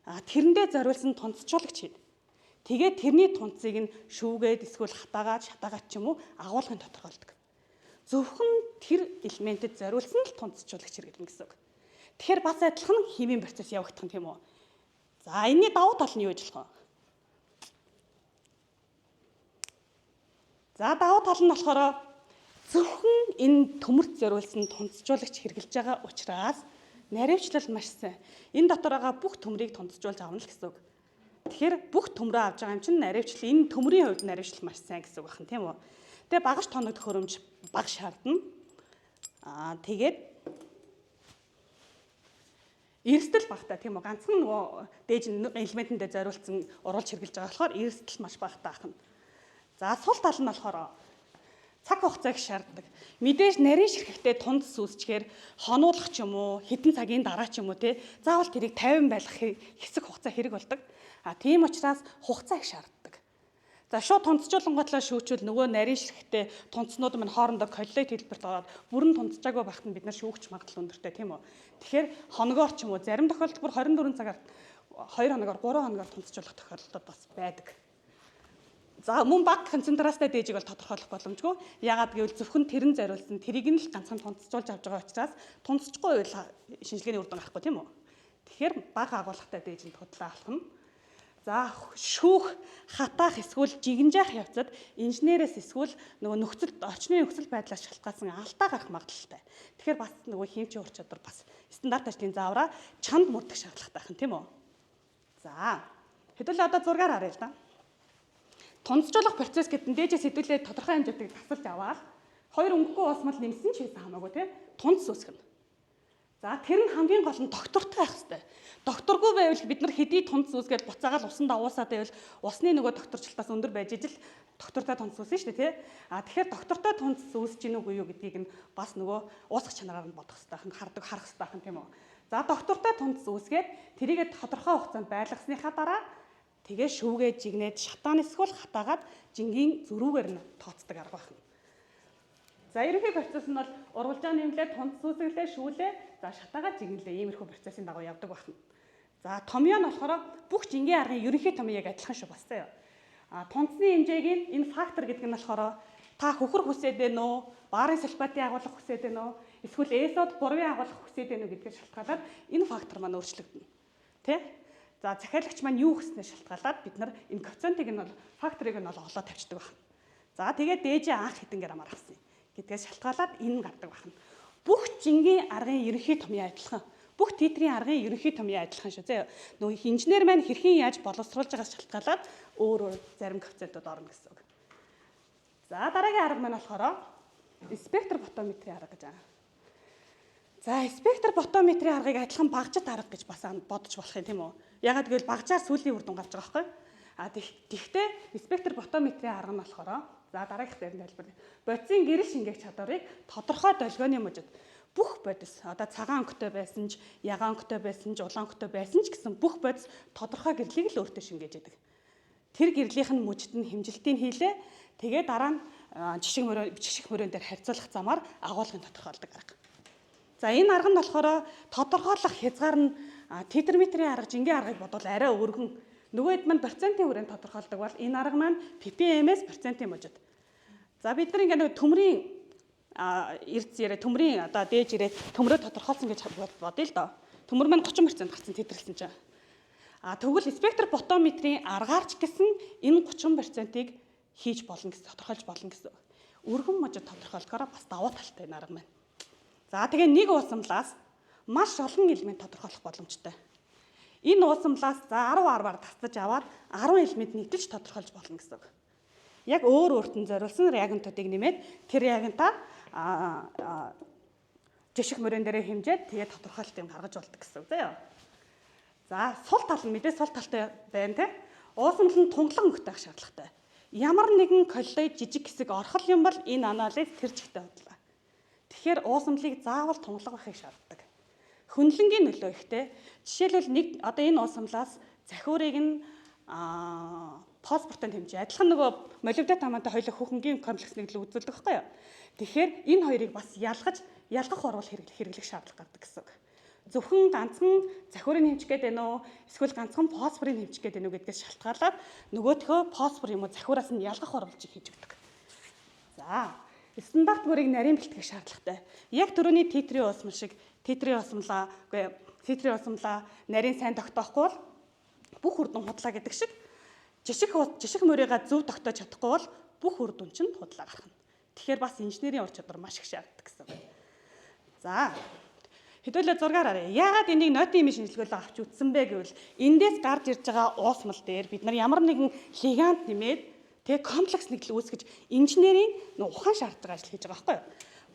B: Тэрэндээ зориулсан тунцчуулагч хийн. Тэгээд тэрний тунцыг нь шүүгээд эсвэл хатаагаад шатаагаад ч юм уу агуулгын тодорхойлдог. Зөвхөн тэр элементэд зориулсан л тунцчуулагч хэрэглэнэ гэсэн үг. Тэгэхээр бас адилхан химийн процесс явагдах юм уу? За энэний давуу тал нь юу гэж болох вэ? За давуу тал нь болохоор зөвхөн энэ төмөрт зориулсан тунцчуулагч хэрэглэж байгаа учраас наривчлал маш сайн. Энэ дотор байгаа бүх төмрийг тунцчуулж авна л гэсэн үг. Тэгэхээр бүх төмрөө авч байгаа юм чинь наривчлал энэ төмрийн хувьд наривчлал маш сайн гэсэн үг байна тийм үү? Тэгээ багаж тоног төхөөрөмж бага шаардна. Тэгээд эрсдэл багтаа тийм үү? Ганцхан нөгөө дээж элементэндээ зориулсан оруулж хэрэглэж байгаа болохоор эрсдэл маш багтаа ахна. За сул тал нь болохоор цаг хугацааг шаарддаг. Мэдээж нарийн ширхэгтэй тунд сүсчгээр хонуулах ч юм уу, хэдэн цагийн дараа ч юм уу тий. Заавал тэрийг 50 байлгах хэсэг хугацаа хэрэг болдог. Тийм учраас хугацаа их шаарддаг. За шууд тунцчуулангуудлаа шүүчвэл нөгөө нарийн ширхэгтэй тунцнууд маань хоорондоо коллект хэлбэрт ороод бүрэн тунцчаагүй байхад нь бид нар шүүгч магадлал өндөртэй тийм үү. Тэгэхээр хоногоор ч юм уу зарим тохиолдолд бүр 24 цагаар 2 хоногоор 3 хоногоор тунцчуулах тохиолдлууд бас байдаг. За мөн баг концентрацтай дээжийг бол тодорхойлох боломжгүй. Яагаад гэвэл зөвхөн тэрэн зориулсан тэрийг нь л ганцхан тунцчуулж авч байгаа учраас тунцчихгүй байвал шинжилгээний үр дүн гарахгүй тийм үү. Тэгэхээр баг агуулгатай дээж нь тудлаа алхна. За шүүх, хатаах эсвэл жигнжаах явцад инженерээс эсвэл нөгөө орчны нөхцөл байдлаас шалтгаалсан алдаа гарах магадлалтай. Тэгэхээр бас нөгөө хэмжээ ур чадвар бас стандарт ажлын заавраа чанд мөрдөх шаардлагатай байна тийм үү. За хэдүүл одоо зургаар харъя л да. Тунцчуулах процесс гэдэг нь дээжээс хэдүүлээ тодорхой хэмжээтэй тасалж аваад хоёр өнгөгүй уусмал нэмсэн ч байсан хамаагүй тий тунц үүсгэнэ. За тэр нь хамгийн гол нь доктортой байх хэрэгтэй. Докторгүй байвал бид нар хэдий тунц үүсгээд буцаагаал усанд уусаад байвал усны нөгөө докторчлалтаас өндөр байж ижил доктортой тунц үүснэ шүү дээ тий. Тэгэхээр доктортой тунц үүсэж гин үгүй юу гэдгийг нь бас нөгөө уусах чанараар нь бодох хэрэгтэй харах хэрэгтэй тийм үү. За доктортой тунц үүсгээд тэрийгэ тодорхой хугацаанд байлгасныхаа дараа тэгээ шүүгээд жигнээд шатаан эсвэл хатаагаад жингийн зөрүүгээр нь тооцдог арга байна. За ерөнхий процесс нь бол урвалжаа нэмлээ, тунц сүсгэлээ, шүүлээ, за шатаагаад жигнэлээ иймэрхүү процессын дагуу явдаг байна. За томьёо нь болохоор бүх жингийн аргын ерөнхий томьёо яг адилхан шүү бастай юу. Тунцны хэмжээг энэ фактор гэдэг нь болохоор та хөхөр хүсээд байна уу, баарын сульфатын агуулга хүсээд байна уу, эсвэл эсод 3-ын агуулга хүсээд байна уу гэдгээр шалтгаалаад энэ фактор маань өөрчлөгдөнө. Тэ? За захиалагч маань юу хүснээр шалтгаалаад бид нар энэ коэффициентыг нь бол факторыг нь бол олоод тавьчихдаг байна. За тэгээд дээжээ анх хэдэнгээр амархсан гэдгээс шалтгаалаад энэ гардаг байна. Бүх жингийн аргын ерөнхий томьёо адилхан. Бүх titrийн аргын ерөнхий томьёо адилхан шүү зэ. Нөгөө инженер маань хэрхэн яаж боловсруулж байгаас шалтгаалаад өөр зарим коэффициентууд орно гэсэн үг. За дараагийн арга маань болохоор спектр фотометрийн арга гэж байна. За спектр фотометрийн аргыг адилхан багжит арга гэж бас бодож болох юм тийм үү? Ягаад гэвэл багжаар сүүлийн үр дүн гарч байгаа байхгүй. Тэгэхдээ спектр фотометрийн арга нь болохоор За дараагийнх дээр нь тайлбар. Бодисын гэрэл шингээх чадварыг тодорхой долгионы мужид бүх бодис одоо цагаан өнгөтэй байсан ч, ягаан өнгөтэй байсан ч, улаан өнгөтэй байсан ч гэсэн бүх бодис тодорхой гэрлийг л өөртөө шингээж яадаг. Тэр гэрлийнх нь мужид нь хэмжилтийг хийлээ. Тэгээ дараа нь жишг мөрөн дээр харьцуулах замаар агуулгын тодорхойлдог арга. За энэ арга нь болохоор тодорхойлох хязгаар нь тетраметрийн арга, жингийн аргыг бодвол арай өргөн. Нөгөөд маань процентын хүрээнд тодорхойлдог бол энэ арга маань ppm-с процентын мужид. За бид нар ингээ төмрийн эрдэс яриа төмрийн одоо дээж ирээ төмрөө тодорхойлсон гэж бодъё л доо. Төмөр маань 30% гарсан тэтгэлсэн чинь. Тэгвэл спектропотометрийн аргаарч гэсэн энэ 30%-ийг хийж болно гэсэн тодорхойлж болно гэсэн. Өргөн мужид тодорхойлохоор бас давуу талтай энэ арга маань. За тэгээ нэг уусамлаас маш олон элемент тодорхойлох боломжтой. Энэ уусамлаас за 10 10-аар тасдаж аваад 10 элемент нэгдэж тодорхойлж болно гэсэн. Яг өөрт нь зориулсан реагентуудыг нэмээд тэр реагентаа жишг мөрөн дээрээ хэмжээд тэгээ тодорхойлолтыг гаргаж болдог гэсэн үг заяа. За сул тал нь мэдээ сул талтай байна те. Уусамл нь тунгалаг өнгөтэй байх шаардлагатай. Ямар нэгэн коллоид жижиг хэсэг орхол юм бол энэ анализ тэр чигтээ бодлоо. Тэгэхээр уусамлыг заавал тунгалаг байхыг шаарддаг. Хөндлөнгийн нөлөө ихтэй. Жишээлбэл нэг одоо энэ уусамлаас захиурыг нь фосфортын хэмжээ адилхан нөгөө молибдат амантай хоёулаа хүүхэнгийн комплекс нэглэл үзүүлдэг байхгүй юу? Тэгэхээр энэ хоёрыг бас ялгах орвол хэрэглэх шаардлага гардаг гэсэн үг. Зөвхөн ганцхан захиурын хэмжих гэдэг нь үү эсвэл ганцхан фосфорын хэмжих гэдэг нь үү гэдгээс шалтгаалаад нөгөөдхөө фосфор юм уу захиураас нь ялгах оруулж хийж өгдөг. За стандарт мөрийг нарийн бэлтгэх шаардлагатай. Яг түрүүний Т3 уусмал шиг Т3 уусмлаа нарийн сайн тогтоохгүй бол бүх үр дүн худлаа гэдэг шиг жишг мөрийгээ зөв тогтоож чадахгүй бол бүх үр дүн чинь худлаа гарах нь. Тэгэхээр бас инженерийн ур чадвар маш их шаарддаг гэсэн. За хэдүүлээ зургаар харъя. Яагаад энийг ноотын имийн шинжилгөөлөө авч үзсэн бэ гэвэл эндээс гарч ирж байгаа уусмал дээр бид нар ямар нэгэн лигант нэмээд тэгээ комплекс нэглэл үүсгэж инженерийн ухаан шаардж байгаа ажил хийж байгаа байхгүй юу?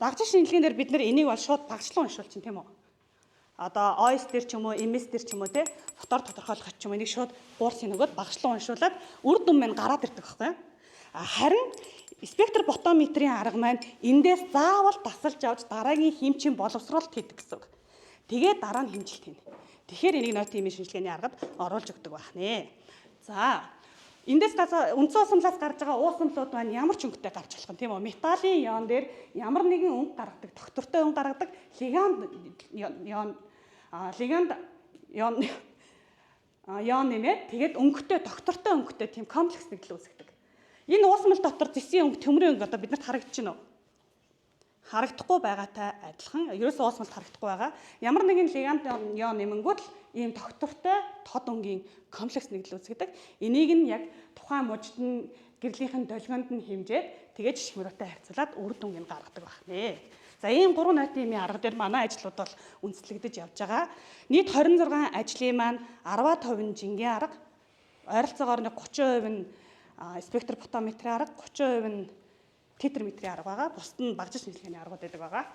B: Багжин шинжилгээнд дээр бид нар энийг бол шууд багшлан уншуулж чинь тийм үү? Одоо OS дээр ч юм уу, MS дээр ч юм уу те фотоор тодорхойлох ч юм уу энийг шууд гуурсын нөгөөд багшлан уншуулад үр дүн маань гараад ирдэг байхгүй юу? Харин спектропотометрийн арга маань эндээс заавал тасалж авч дараагийн хэмжээний боловсруулалт хийдэг гэсэн үг. Тэгээд дараа нь хэмжилт хийнэ. Тэгэхээр энийг ноотын имийн шинжилгээний аргад оруулж өгдөг байх нэ. За эндээс үндсэн уусамлаас гарч байгаа уусамлууд маань ямар ч өнгөтэй гарч болох юм тийм үү? Металлын ион дээр ямар нэгэн өнгө гаргадаг, тогтвортой өнгө гаргадаг лиганд ион нэмээд тэгээд өнгөтэй, тогтвортой өнгөтэй тийм комплекс нэглэл үүсгдэг. Энэ уусмал дотор зэсийн өнгө, төмрийн өнгө одоо биднэрт харагдаж байна уу? Харагдахгүй байгаатай адилхан. Ерөөсөө уусмалт харагдахгүй байгаа. Ямар нэгэн лиганд ион нэмэнгүүт л ийм тогтвортой тод өнгийн комплекс нэглэл үүсгдэг. Энийг нь яг тухайн мужид нь гэрлийнхэн долгионд нь хэмжээд тэгээд жишг мөрөтэй харьцуулаад үр дүнг нь гаргадаг байх нэ. За ийм 3 ноотын имийн арга дээр манай ажлууд бол үндэслэгдэж явж байгаа. Нийт 26 ажлын маань 10% нь жингийн арга, ойролцоогоор 30% нь спектропотометрийн арга, 30% нь тетраметрийн арга байгаа. Бусд нь багжин шинжилгээний аргууд байдаг байгаа.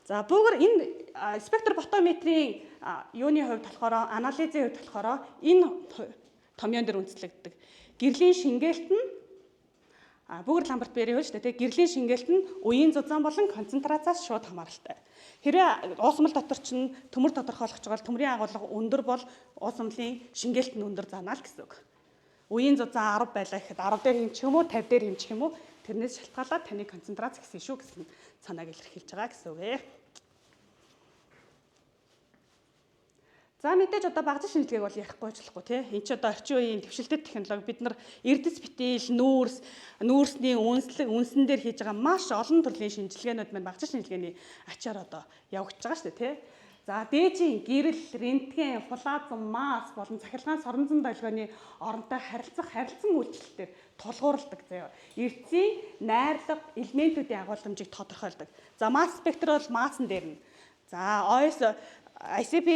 B: За бүгд энэ спектропотометрийн юуны хувьд болохоор анализийн хувьд болохоор энэ томьёон дээр үндэслэгддэг. Гэрлийн шингээлт нь бүгд ламбарт бэрийн шүү дээ. Гэрлийн шингээлт нь үеийн зузаан болон концентрацаас шууд хамааралтай. Хэрвээ уусмал дотор чинь төмөр тодорхойлох ч бол төмрийн агуулга өндөр бол уусмлын шингээлт нь өндөр занаа л гэсэн үг. Үеийн зузаан 10 байлаа гэхэд 10 дээр хэмжих юм уу, 50 дээр хэмжих юм уу? Тэрнээс шалтгаалаад таны концентрац гэсэн шүү гэсэн санааг илэрхийлж байгаа гэсэн үг ээ. За мэдээж одоо багжин шинжилгээг бол ярихгүй ажиллахгүй тий. Энд чи одоо орчин үеийн дэвшилтэт технологи бид нар эрдэс битэл, нүүрсний үнсэн дээр хийж байгаа маш олон төрлийн шинжилгээнүүд маань багжин шинжилгээний ачаар одоо явагдаж байгаа шүү дээ тий. За дээжийн гэрэл, рентген, флазм, мас болон цахилгаан соронзон долгионы оронтой харилцан үйлчлэлээр тулгуурладаг заяа. Эрдэсийн найрлага элементүүдийн агуулмжийг тодорхойлдог. За масс спектр бол массан дээр нь. За OS ICP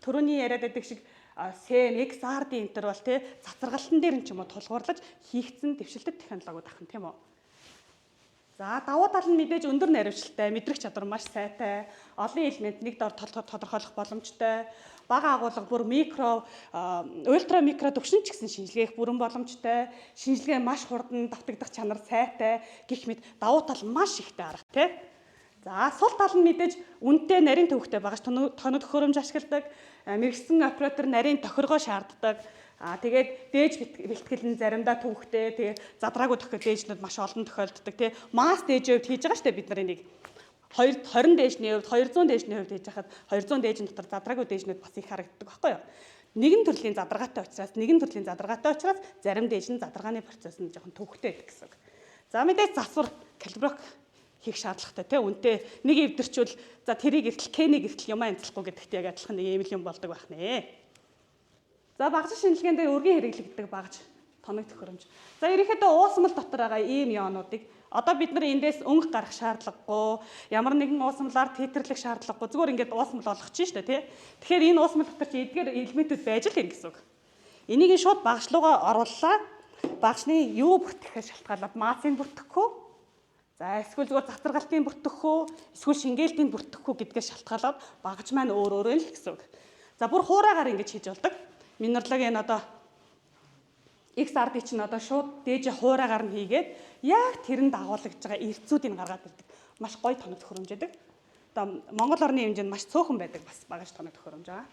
B: түрүүний яриад байдаг шиг SEM, XRD энтер бол тий цацрагалтан дээр нь ч юм уу тулгуурлаж хийгдсэн дэвшилтэт технологиуд ахна тийм үү. За давуу тал нь мэдээж өндөр наривчлалтай, мэдрэх чадвар маш сайтай, олон элемент нэг дор тодорхойлох боломжтой, бага агуулга бүр микро, ультра микро төвшин ч гэсэн шинжилгээх бүрэн боломжтой, шинжилгээ маш хурдан давтагдах чанар сайтай гэх мэт давуу тал маш ихтэй арга тий. За сул тал нь мэдээж үнэтэй нарийн төвхтэй багаж тоног төхөөрөмж ашигладаг, мэрэгсэн оператор нарийн тохиргоо шаарддаг. Тэгээд дээж бэлтгэл нь заримдаа төвхтэй, тэгээд задраагүй тохиол дээжнүүд маш олон тохиолддог тий. Масс дээжийн хувьд хийж байгаа штэ бид нар энийг 20 дээжний хувьд 200 дээжний хувьд хийж хахад 200 дээжин дотор задраагүй дээжнүүд бас их харагддаг байхгүй юу? Нэгэн төрлийн задаргаатай учраас зарим дээж нь задаргааны процесс нь жоохон төвхтэй байдаг гэсэн үг. За мэдээж засвар калиброк хийх шаардлагатай тий. Үнтэй нэг эвдэрчүүл за тэрийг эртэл кэнийг эртэл юмаа эмзлэхгүй гэдэгт яг адилхан нэг ийм л юм болдог байх нэ. За багаж шинжилгээнд өргөн хэрэглэгддэг багаж тоног төхөөрөмж. За ерөнхийдөө уусмал дотор байгаа ийм ионуудыг одоо бид нар эндээс өнгө гарах шаардлагагүй, ямар нэгэн уусмалаар титрлэх шаардлагагүй. Зүгээр ингээд уусмал болгочих штэ тий. Тэгэхээр энэ уусмал дотор чи эдгээр элементүүд байж л юм гэсэн үг. Энийг шууд багаж руугаа орууллаа. Багажны юу бүртгэхээс шалтгаалаад массыг бүртгэхгүй. За эсвэл зүгээр завтаргалтын бүртгэхгүй, эсвэл шингээлтийн бүртгэхгүй гэдгээс шалтгаалаад багаж маань өөр л гэсэн үг. За бүр хуураагаар ингэж хийж болдог. Минералог энэ одоо XRD чинь одоо шууд дээж хуураагаар нь хийгээд яг тэрэнд дагуулж байгаа эрдцүүдийг гаргаад ирдэг. Маш гоё тоног төхөөрөмж байдаг. Одоо Монгол орны хэмжээнд маш цөөхөн байдаг бас багаж тоног төхөөрөмж байгаа.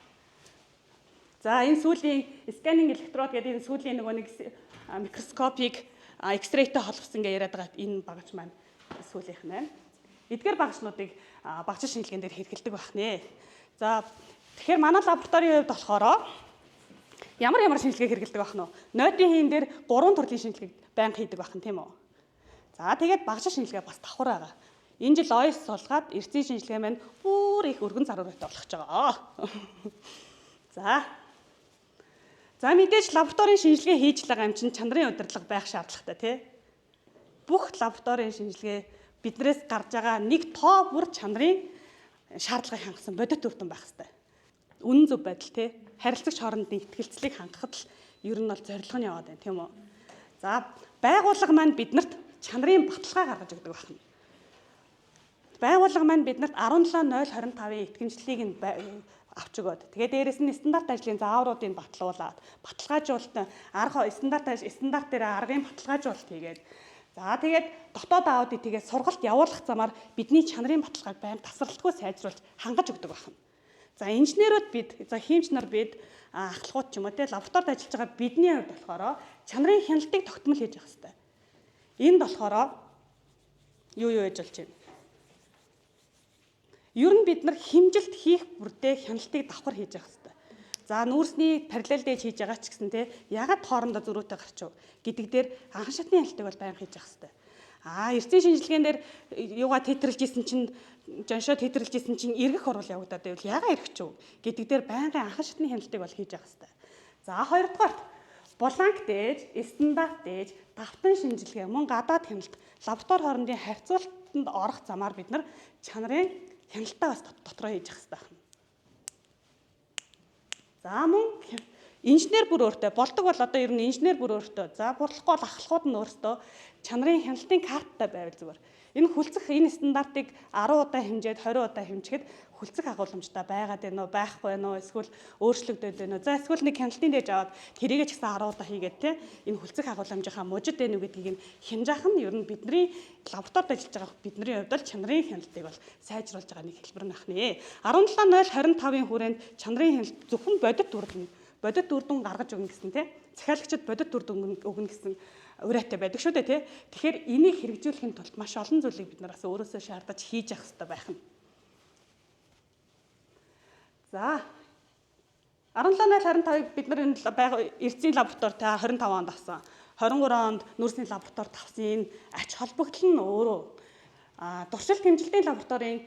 B: За энэ сүүлийн сканинг электрод гэдэг энэ сүүлийн нөгөө нэг микроскопыг X-rayтэй холбосон гэж яриад байгаа энэ багаж маань сүүлийнх нь. Эдгээр багажнуудыг багаж шинжилгээнд хэрэгэлдэг байх нэ. За тэгэхээр манай лабораторийн хувьд болохоор ямар шинжилгээ хэрэгэлдэг байх нь вэ? Нойтын хийн дээр 3 төрлийн шинжилгээг байнга хийдэг байх нь тийм үү? За тэгээд багаж шинжилгээ бас давхар байгаа. Энэ жил ОС суулгаад эрдцийн шинжилгээ маань бүр их өргөн зарвартай болгож байгаа. За мэдээж лабораторийн шинжилгээ хийж л байгаа юм чинь чанарын удирдлага байх шаардлагатай тий. Бүх лабораторийн шинжилгээ биднээс гарч байгаа нэг тоо бүр чанарын шаардлагыг хангасан бодит үр дүн байх хэрэгтэй. Үнэн зөв байдал тий. Харилцагч хоорондын итгэлцлийг хангахад л ер нь бол зорилго нь яваад байна тийм үү. За байгууллага маань биднэрт чанарын баталгаа гаргаж өгдөг байна. Байгууллага маань биднэрт 17025-ийн итгэмжлэлийг нь авч өгөөд. Тэгээ дээрэс нь стандарт ажлын заавруудыг батлуулаад, баталгаажуулалт стандарт дээр аргын баталгаажуулалт хийгээд за тэгээд дотоод аудит тэгээд сургалт явуулах замаар бидний чанарын баталгааг байнга тасралтгүй сайжруулж хангаж өгдөг байна. За инженерүүд бид, за химч нар бид, ахлагууд ч юм уу те лабораторид ажиллаж байгаа бидний хувьд болохоор чанарын хяналтыг тогтмол хийж явах хэрэгтэй. Энд болохоор юу яаж болж байна? Ер нь бид нар хэмжилт хийх бүрдээ хяналтыг давхар хийж явах хэрэгтэй. За нүүрсний параллел дээж хийж байгаа ч гэсэн те ягаад хоорондоо зөрүүтэй гарч гэдэг дээр анхан шатны хяналтыг бол байнга хийж явах хэрэгтэй. Эрдцийн шинжилгээнд дээр юугаа титрлжсэн чинь жаншоо титрлжсэн чинь эргэх орвол явагдаад байвал ягаа эргэж вэ гэдэг дээр байнгын анхан шатны хяналтыг бол хийж явах хэрэгтэй. За хоёрдугаарт буланк дээж, стандарт дээж, давтан шинжилгээ мөн гадаад хяналт, лаборатори хоорондын харьцуулалтанд орох замаар бид нар чанарын хяналтаа бас дотроо хийж явах хэрэгтэй байна. За мөн инженер бүр өөртөө болдог бол одоо ер нь инженер бүр өөртөө за борлохгүй бол ахлахууд нь өөртөө чанарын хяналтын карттай байвал зүгээр. Энэ хүлцэх энэ стандартыг 10 удаа хэмжээд 20 удаа хэмжихэд хүлцэх агуулмжтай байгаад байна уу, байхгүй байна уу, эсвэл өөрчлөгдөд байна уу. За эсвэл нэг хяналтын дээж аваад тэрийгээ ч гэсэн 10 удаа хийгээд те энэ хүлцэх агуулмжийнхаа мужид байна уу гэдгийг нь хямжаах нь ер нь бидний лабораторид ажиллаж байгаа бидний хувьд бол чанарын хяналтыг бол сайжруулж байгаа нэг хэлбэр нах нэ. 17025-ын хүрээнд чанарын хяналт зөвхөн бодит үр дүн гаргаж өгнө гэсэн те захиалагчид бодит үр дүн өгнө гэсэн урайтай байдаг шүү дээ тий. Тэгэхээр энийг хэрэгжүүлэхийн тулд маш олон зүйлийг бид нараас өөрөөсөө шаардаж хийж явах хэрэгтэй байх нь. За 17025-ыг бид нар энэ эрдцийн лабораторид 25 онд авсан. 23 онд нүүрсний лабораторид авсан энэ ач холбогдол нь өөрөө туршилт хэмжилтийн лабораторийн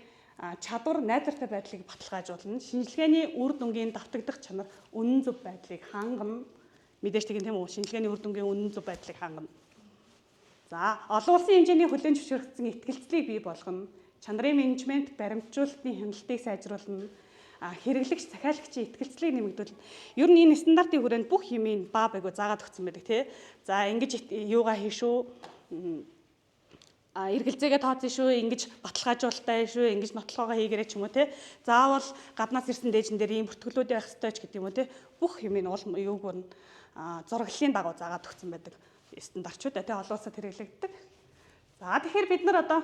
B: чадвар найдвартай байдлыг баталгаажуулна. Шинжилгээний үр дүнгийн давтагдах чанар үнэн зөв байдлыг хангана. Мэдээж тийм үү шинжилгээний үр дүнгийн үнэн зөв байдлыг хангана. За олон улсын хэмжээний хүлээн зөвшөөрөгдсөн итгэлцлийг бий болгоно. Чанарын менежмент баримтжуулалтын хяналтыг сайжруулна. Хэрэглэгч захиалагчийн итгэлцлийг нэмэгдүүлнэ. Ер нь энэ стандартын хүрээнд бүх юмыг баа байгуу заагаад өгсөн байдаг тий. За ингэж юугаа хийшүү эргэлзээгээ тооцсон шүү, ингэж баталгаажуултай шүү, ингэж нотлогоо хийгэрэй ч юм уу те. Заавал гаднаас ирсэн дээжин дээр ийм бүртгэлүүд байх ёстой ч гэдэг юм уу те. Бүх юм нь юуг нь зураглалын дагуу заагаад өгсөн байдаг стандартчууд те олон улсад хэрэглэгддэг. За тэгэхээр бид нар одоо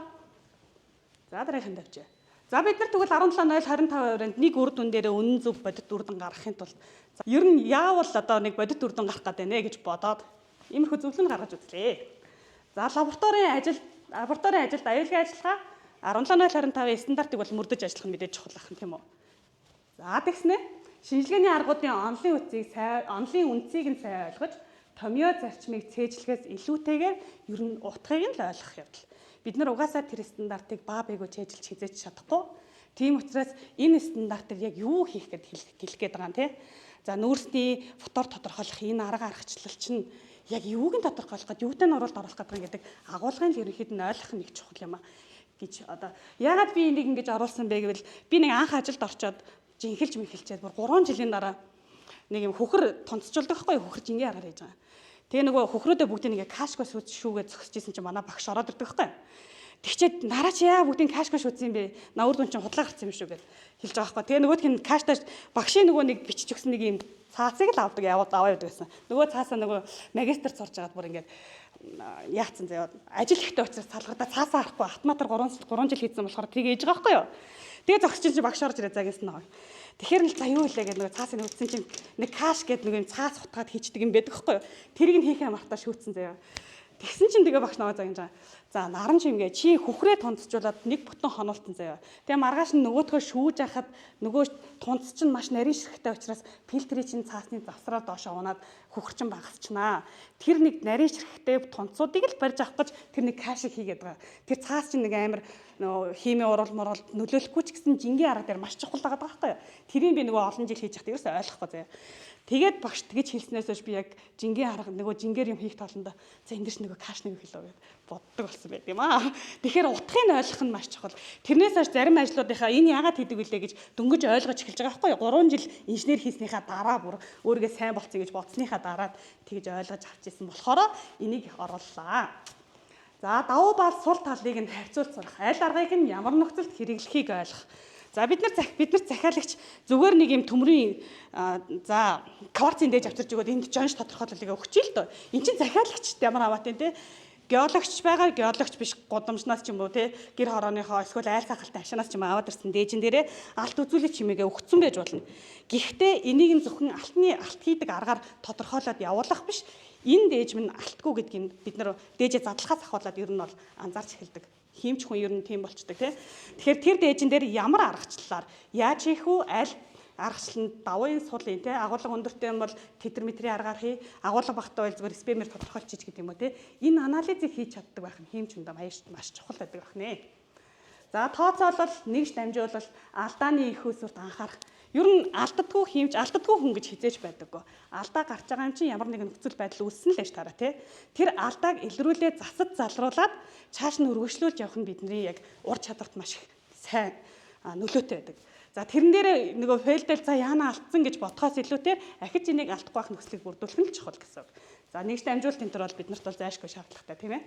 B: дараагийн тавьчих. За бид нар тэгвэл 17.25%-нд нэг үр дүн дээр үнэн зөв бодит үр дүн гаргахын тулд ер нь яавал одоо нэг бодит үр дүн гарах гэдэг нэ гэж бодоод иймэрхүү зөвлөл гаргаж үзлээ. За лабораторийн ажилд аюулгүй ажиллагаа 17.25-ийн стандартыг бол мөрдөж ажиллах нь мэдээж чухал ах юм тийм үү. За тэгснэ шинжилгээний аргуудын онлын үндсийг нь сайн ойлгож томьёо зарчмыг цээжлэхээс илүүтэйгээр ер нь утгыг нь л ойлгох явдал. Бид нар угаасаа тэр стандартыг баа бэйгөө чэйжилж хизээч чадахгүй. Тийм учраас энэ стандартыг яг юу хийх гээд хэлэх гээд байгаа юм те. За нүүрсний фотор тодорхойлох энэ арга аргачлал чинь яг юуг нь тодорхойлох гээд юутай нь оруулалт оруулах гэдэг агуулгын л ерөнхийд нь ойлгох нэг чухал юм а гэж одоо яагаад би энийг ингэж оруулсан бэ гэвэл би нэг анх ажилд орчоод жинхэлж мэхэлчээд бүр 3 жилийн дараа нэг юм хөхөр тонцчулдаг байхгүй хөхөр жингийн аргаар хийж байгаа. Тэгээ нөгөө хөхрөөдөө бүгдийг ингээ кашко шүүгээ зогсчихсэн чинь манай багш ороод ирдэг байхгүй. Тэгчээд нараа чи яа бүгдийг кашко шүүцсэн юм бэ? Наур дүн чинь худлаа гарсан юм шүү гэж хэлж байгаа байхгүй. Тэгээ нөгөөх нь каштаж багшийн нөгөө нэг бичиж өгсөн нэг юм цаасыг л авдаг аваа явдаг гэсэн. Нөгөө цаасаа нөгөө магистр сурж байгаад бүр ингээ яатсан заяа ажил ихтэй учраас салгадаа цаасаа харахгүй автоматар 3 жил хийсэн болохоор тийг ээж байгаа байхгүй юу. Тэгээ зогсож чинь багш орж ирээ загинсан нэг. Тэгэхээр л за юу илээ гэдэг нөгөө цаасыг нүдсэн чинь нэг каш гэдэг нэг юм цаас хутгаад хийчдэг юм байдаг байхгүй юу. Тэрийг нь хийхээ мартаа шүүцсэн заяа. Тэгсэн чинь тэгээ багш наваа загинж байгаа. За наран чимгээ чи хөхрөө тунцжуулаад нэг бүтэн хонолтон заяа. Тэгээ маргааш нь нөгөөдхөө шүүж яхад нөгөө тунц чинь маш нарийн ширхтэй учраас фильтрийн чинь цаасны завсраар доошоо унаад хөхөр чинь багасчнаа. Тэр нэг нарийн ширхтэй тунцуудыг л барьж авах гэж тэр нэг кашиг хийгээд байгаа. Тэр цаас чинь нэг амар нөгөө химийн урал нөлөөлөхгүй ч гэсэн жингийн арга дээр маш чухал байгаа байхгүй юу. Тэрийг би нөгөө олон жил хийж явах ерөөсөй ойлгохгүй заяа. Тэгээд багш тэгэж хэлснээс хойш би яг жингийн арга нөгөө жингээр юм хийх тоолондоо за энэ дэш нөгөө каш нэг хэлөө гэд боддог болсон байт юм аа. Тэгэхээр утгыг нь ойлгох нь маш чухал. Тэрнээс хойш зарим ажлуудынхаа энэ яагаад хийдэг вүлээ гэж дөнгөж ойлгож эхэлж байгаа байхгүй юу. 3 жил инженер хийснийхаа дараа бүр өөрийгөө сайн болцсон гэж бодсныхаа дараад тэгж ойлгож авч ирсэн болохоор энийг орууллаа. За давуу бал сул талыг нь харьцуулж сурах. Аль аргыг нь ямар нөхцөлд хэрэглэхийг ойлгох. За бид нар захиалагч зүгээр нэг юм төмрийн за кварцын дээж авчирч өгөөд энд жонш тодорхойлолыг өгч ил тоо. Энд чинь захиалагчд ямар аваатай те. Геологч байгаа геологч биш гудамжнаас ч юм уу те гэр хорооныхоо эсвэл айл сахалтай ашинаас ч юм аваад ирсэн дээжин дээрээ алт үзүүлэх чимээгээ өгцөн байж болно. Гэхдээ энийг нь зөвхөн алт хийдэг аргаар тодорхойлоод явуулах биш. Энэ дээж минь алтгүй гэдгийг бид нар дээжээ задлахаас ахуулаад ер нь бол анзаарч эхэлдэг. Хиймч хүн ер нь тийм болчдөг тий. Тэгэхээр тэр дээжин дээр ямар аргачлалаар яаж хийх үү? Аль аргачлалд давын сулын тий агуулга өндөртэй юм бол тетраметрийн аргаар хий, агуулга багтаа бол зүгээр спемээр тодорхойлчих гэдэг юм уу тий. Энэ анализыг хийж чаддаг байх нь хиймч хүнд маш чухал байдаг байх нэ. За тооцоолол, нэгж дамжуулал, алдааны их усүрт анхаарах. Ер нь алддаггүй хиймч, алддаггүй хүн гэж хизээж байдаггүй. Алдаа гарч байгаа юм чинь ямар нэгэн нөхцөл байдал үүссэн л байж таараа тий. Тэр алдааг илрүүлээ засаж залруулад цааш нь өргөжлүүлж явах нь бидний яг ур чадварт маш их сайн нөлөөтэй байдаг. За тэрэн дээр нөгөө фейлдэл за яана алдсан гэж бодхоос илүүтэй ахиж энийг алдахгүй байх нөхцөлийг бүрдүүлэх нь чухал гэсэн. За нэгж дамжуулалтын төр бол биднэрт бол зайлшгүй шаардлагатай тийм ээ.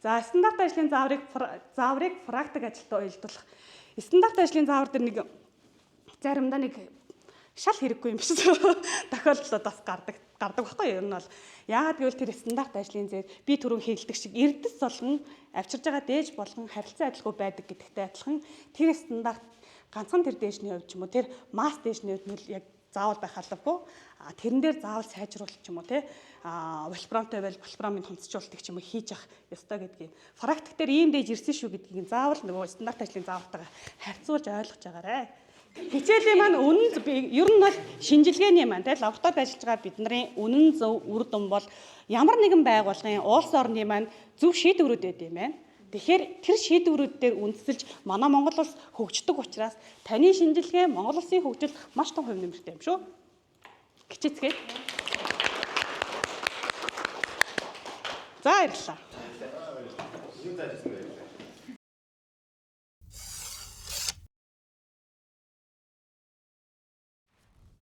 B: За стандарт ажлын зааврыг практик ажилдаа уялдуулах. Стандарт ажлын заавар дээр нэг заримдаа нэг шал хэрэггүй юм биш тохиолдлууд бас гардаг байхгүй юу? Ер нь бол яагаад гэвэл тэр стандарт ажлын зээл би түрүүн хэлдэг шиг эрдэс болгон авчирж байгаа дээж болгон харилцан адилгүй байдаг гэдэгтэй адилхан тэр стандарт ганцхан тэр дээшний хувьд ч юм уу тэр масс дээшний хувьд нь яг заавал байх албагүй тэрэн дээр заавал сайжруулах ч юм уу те вольфрамтай байл вольфрамын тонцжуулалтыг ч юм уу хийж явах ёстой гэдгийг практик дээр ийм дээж ирсэн шүү гэдгийг заавал нөгөө стандарт ажлын заавартайгаа харьцуулж ойлгож байгаарай. Хичээлийн маань үнэн ер нь бол шинжилгээний маань те лабораторид ажиллаж байгаа бидний үнэн зөв үр дүн бол ямар нэгэн байгууллагын улс орны маань зөв шийдвэрүүд өгд юм байна. Тэгэхээр тэр шийдвэрүүд дээр үндэслэж манай Монгол улс хөгждөг учраас таны шинжилгээ Монгол улсын хөгжилд маш том хувь нэмэртэй юм шүү. Гिचээцгээ. За баярлалаа.